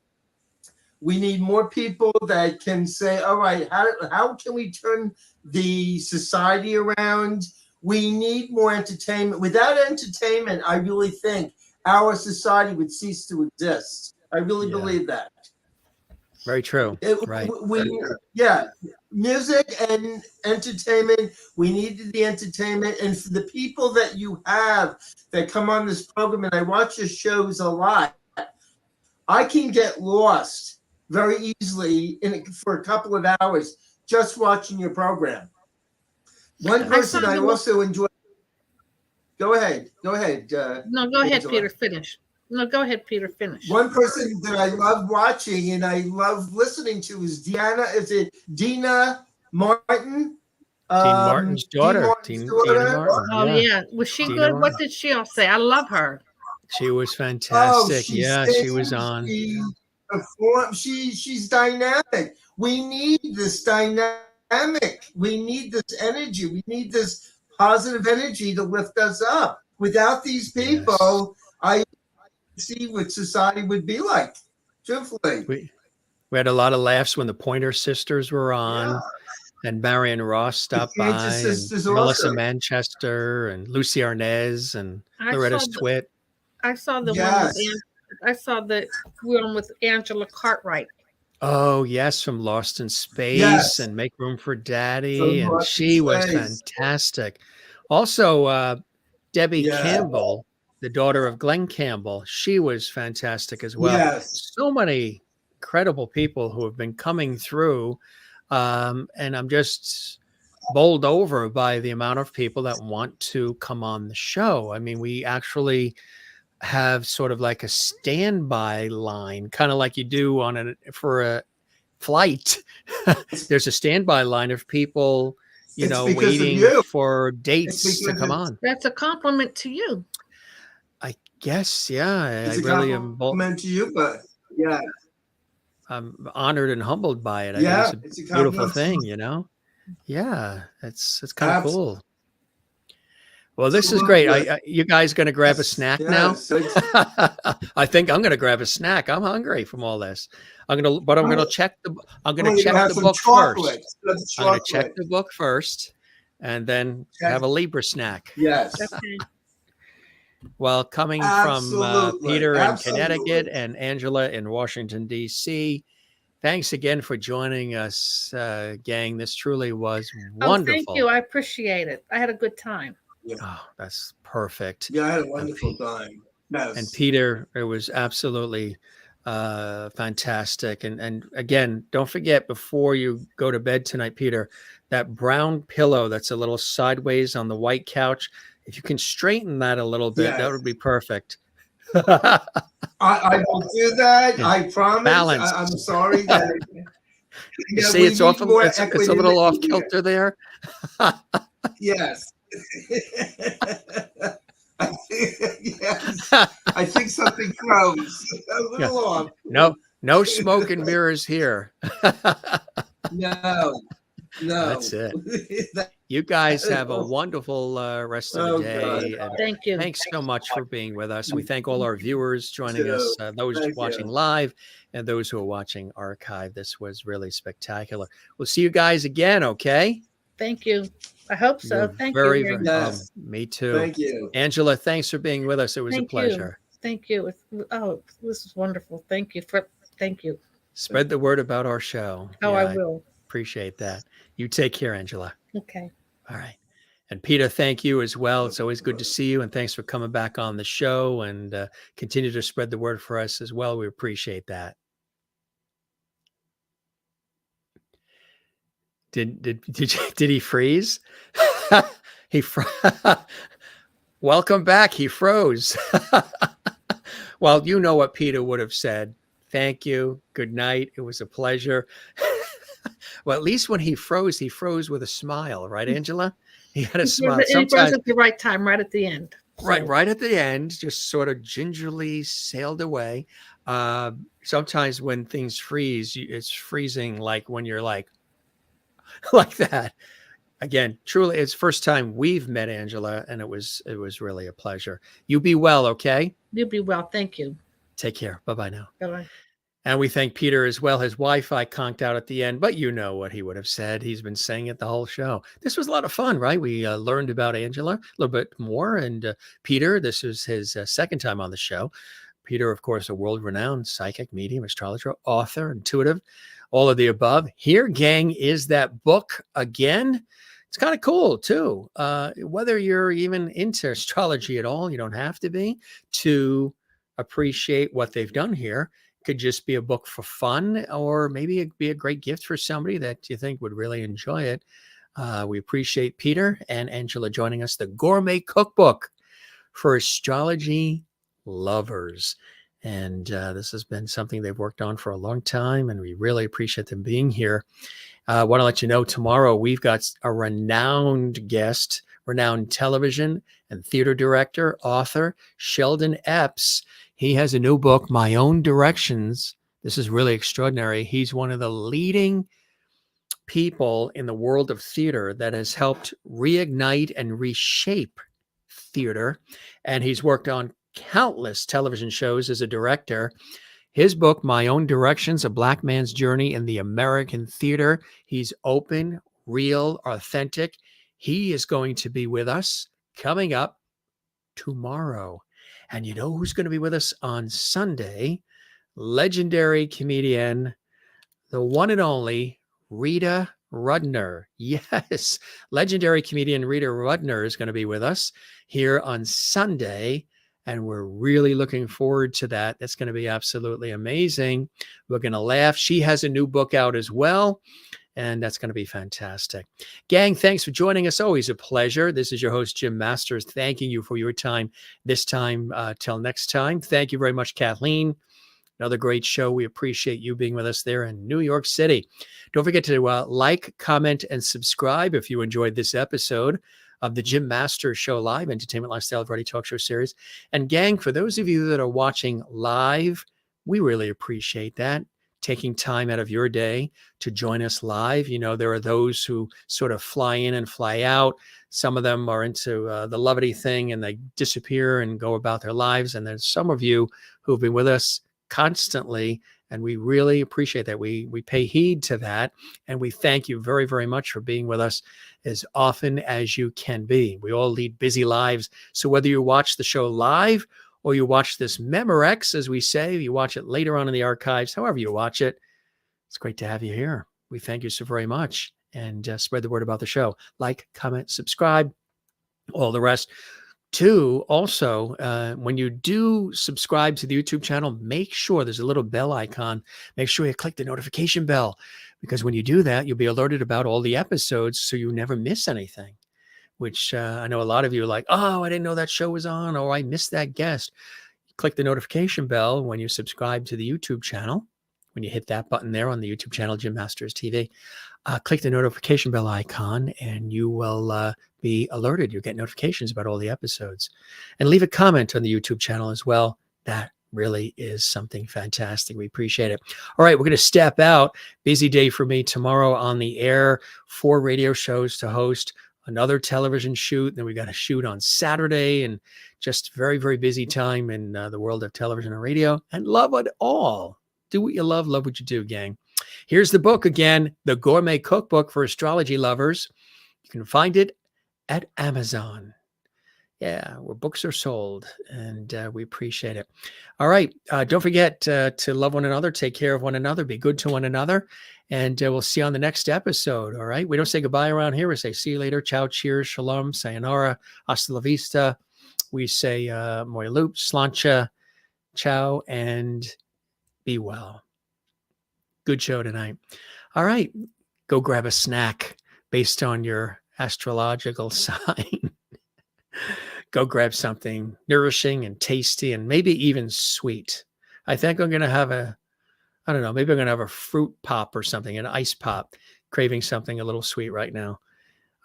We need more people that can say, all right, how can we turn the society around? We need more entertainment. Without entertainment, I really think our society would cease to exist. I really believe that. Very true. Right. Yeah, music and entertainment. We needed the entertainment, and for the people that you have that come on this program, and I watch your shows a lot, I can get lost very easily for a couple of hours just watching your program. One person I also enjoy. Go ahead. No, go ahead, Angela. Peter. Finish. No, go ahead, Peter. Finish. One person that I love watching and I love listening to is Dina Martin? Dean Martin's daughter. Tina Martin. Oh, yeah. Was she Dina good? Martin. What did she all say? I love her. She was fantastic. She she was on. She's dynamic. We need this dynamic. We need this energy. We need this positive energy to lift us up. Without these people, I see what society would be like. Truthfully, we had a lot of laughs when the Pointer Sisters were on, and Marion Ross stopped by, and Melissa Manchester, and Lucy Arnaz, and Loretta Swit. I saw the one with I saw the one with Angela Cartwright. Oh yes, from Lost in Space and Make Room for Daddy, and she was fantastic. Also, Debbie Campbell, the daughter of Glenn Campbell, she was fantastic as well. Yes. So many incredible people who have been coming through, and I'm just bowled over by the amount of people that want to come on the show. I mean, we actually have sort of like a standby line, kind of like you do for a flight. There's a standby line of people, It's because of waiting you. for dates to because come it's- on. That's a compliment to you. I guess, yeah. It's I a really am compliment to you, but yeah, I'm honored and humbled by it. I yeah, think it's it's a a beautiful compliment. thing. Yeah, it's kind of cool. Absolutely. Well, this is great. You guys going to grab a snack now? Yes. I think I'm going to grab a snack. I'm hungry from all this. I'm going to check the book have some first. chocolate. I'm going to check the book first, and then have a Libra snack. Yes. Okay. Well, coming from Peter in Connecticut and Angela in Washington, D.C., thanks again for joining us, gang. This truly was wonderful. Oh, thank you. I appreciate it. I had a good time. Yeah. Oh, that's perfect. Yeah, I had a wonderful time. Yes. And Peter, it was absolutely fantastic. And again, don't forget, before you go to bed tonight, Peter, that brown pillow that's a little sideways on the white couch, if you can straighten that a little bit, that would be perfect. I will do that. Yeah. I promise. Balance. I'm sorry that you see, it's off. It's a little off kilter there. Yes. Yes. I think something froze. A little off. No smoke and mirrors here. No. That's it. You guys have a wonderful rest of the day. And thank you. Thanks so much for being with us. We thank all our viewers joining us, those watching live and those who are watching archive. This was really spectacular. We'll see you guys again, okay? Thank you. I hope so. Thank you. Very Yes. me too. Thank you. Angela, thanks for being with us. It was a pleasure. Thank you. Oh, this is wonderful. Thank you. Spread the word about our show. Oh, I will. Appreciate that. You take care, Angela. Okay. All right. And Peter, thank you as well. It's always good to see you. And thanks for coming back on the show and continue to spread the word for us as well. We appreciate that. Did he freeze? Welcome back. He froze. Well, you know what Peter would have said. Thank you. Good night. It was a pleasure. Well, at least when he froze with a smile, right, Angela? He had a smile. He froze at the right time, right at the end. Right at the end, just sort of gingerly sailed away. Sometimes when things freeze, it's freezing like when you're like that. Again, truly, it's first time we've met, Angela, and it was really a pleasure. You be well, okay? You be well. Thank you. Take care. Bye-bye now. Bye-bye. And we thank Peter as well. His Wi-Fi conked out at the end, but you know what he would have said. He's been saying it the whole show. This was a lot of fun, right? We learned about Angela a little bit more. And Peter, this was his second time on the show. Peter, of course, a world-renowned psychic, medium, astrologer, author, intuitive, all of the above. Here, gang, is that book again. It's kind of cool, too. Whether you're even into astrology at all, you don't have to be to appreciate what they've done here. Could just be a book for fun, or maybe it'd be a great gift for somebody that you think would really enjoy it. We appreciate Peter and Angela joining us. The Gourmet Cookbook for Astrology Lovers. And this has been something they've worked on for a long time, and we really appreciate them being here. I want to let you know tomorrow we've got a renowned guest, renowned television and theater director, author, Sheldon Epps. He has a new book, My Own Directions. This is really extraordinary. He's one of the leading people in the world of theater that has helped reignite and reshape theater. And he's worked on countless television shows as a director. His book, My Own Directions, A Black Man's Journey in the American Theater. He's open, real, authentic. He is going to be with us coming up tomorrow. And you know who's going to be with us on Sunday? Legendary comedian, the one and only Rita Rudner. Yes, legendary comedian Rita Rudner is going to be with us here on Sunday. And we're really looking forward to that. That's going to be absolutely amazing. We're going to laugh. She has a new book out as well. And that's going to be fantastic. Gang, thanks for joining us. Always a pleasure. This is your host, Jim Masters, thanking you for your time this time. Till next time. Thank you very much, Kathleen. Another great show. We appreciate you being with us there in New York City. Don't forget to like, comment, and subscribe if you enjoyed this episode of the Jim Masters Show Live, Entertainment Lifestyle Variety Talk Show series. And gang, for those of you that are watching live, we really appreciate that. Taking time out of your day to join us live. You know, there are those who sort of fly in and fly out. Some of them are into the levity thing and they disappear and go about their lives. And there's some of you who've been with us constantly, and we really appreciate that. We pay heed to that, and we thank you very, very much for being with us as often as you can be. We all lead busy lives. So whether you watch the show live or you watch this Memorex, as we say, you watch it later on in the archives, however you watch it, it's great to have you here. We thank you so very much. And spread the word about the show. Like, comment, subscribe, all the rest. Two, also, when you do subscribe to the YouTube channel, make sure there's a little bell icon. Make sure you click the notification bell, because when you do that, you'll be alerted about all the episodes so you never miss anything. Which I know a lot of you are like, oh, I didn't know that show was on, or I missed that guest. Click the notification bell when you subscribe to the YouTube channel. When you hit that button there on the YouTube channel, Jim Masters TV, click the notification bell icon and you will be alerted. You'll get notifications about all the episodes. And leave a comment on the YouTube channel as well. That really is something fantastic. We appreciate it. All right, we're going to step out. Busy day for me tomorrow on the air. 4 radio shows to host. Another television shoot. Then we got a shoot on Saturday, and just very, very busy time in the world of television and radio. And love it all. Do what you love what you do, gang. Here's the book again, the Gourmet Cookbook for Astrology lovers. You can find it at Amazon. Yeah, where books are sold, and we appreciate it. All right. Don't forget to love one another, take care of one another, be good to one another, and we'll see you on the next episode. All right. We don't say goodbye around here. We say see you later. Ciao, cheers, shalom, sayonara, hasta la vista. We say moi loop, slancha, ciao, and be well. Good show tonight. All right. Go grab a snack based on your astrological sign. Go grab something nourishing and tasty and maybe even sweet. I think I'm going to have maybe I'm going to have a fruit pop or something, an ice pop, craving something a little sweet right now.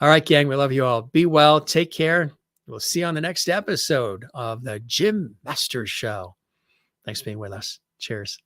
All right, gang, we love you all. Be well. Take care. We'll see you on the next episode of the Jim Masters Show. Thanks for being with us. Cheers.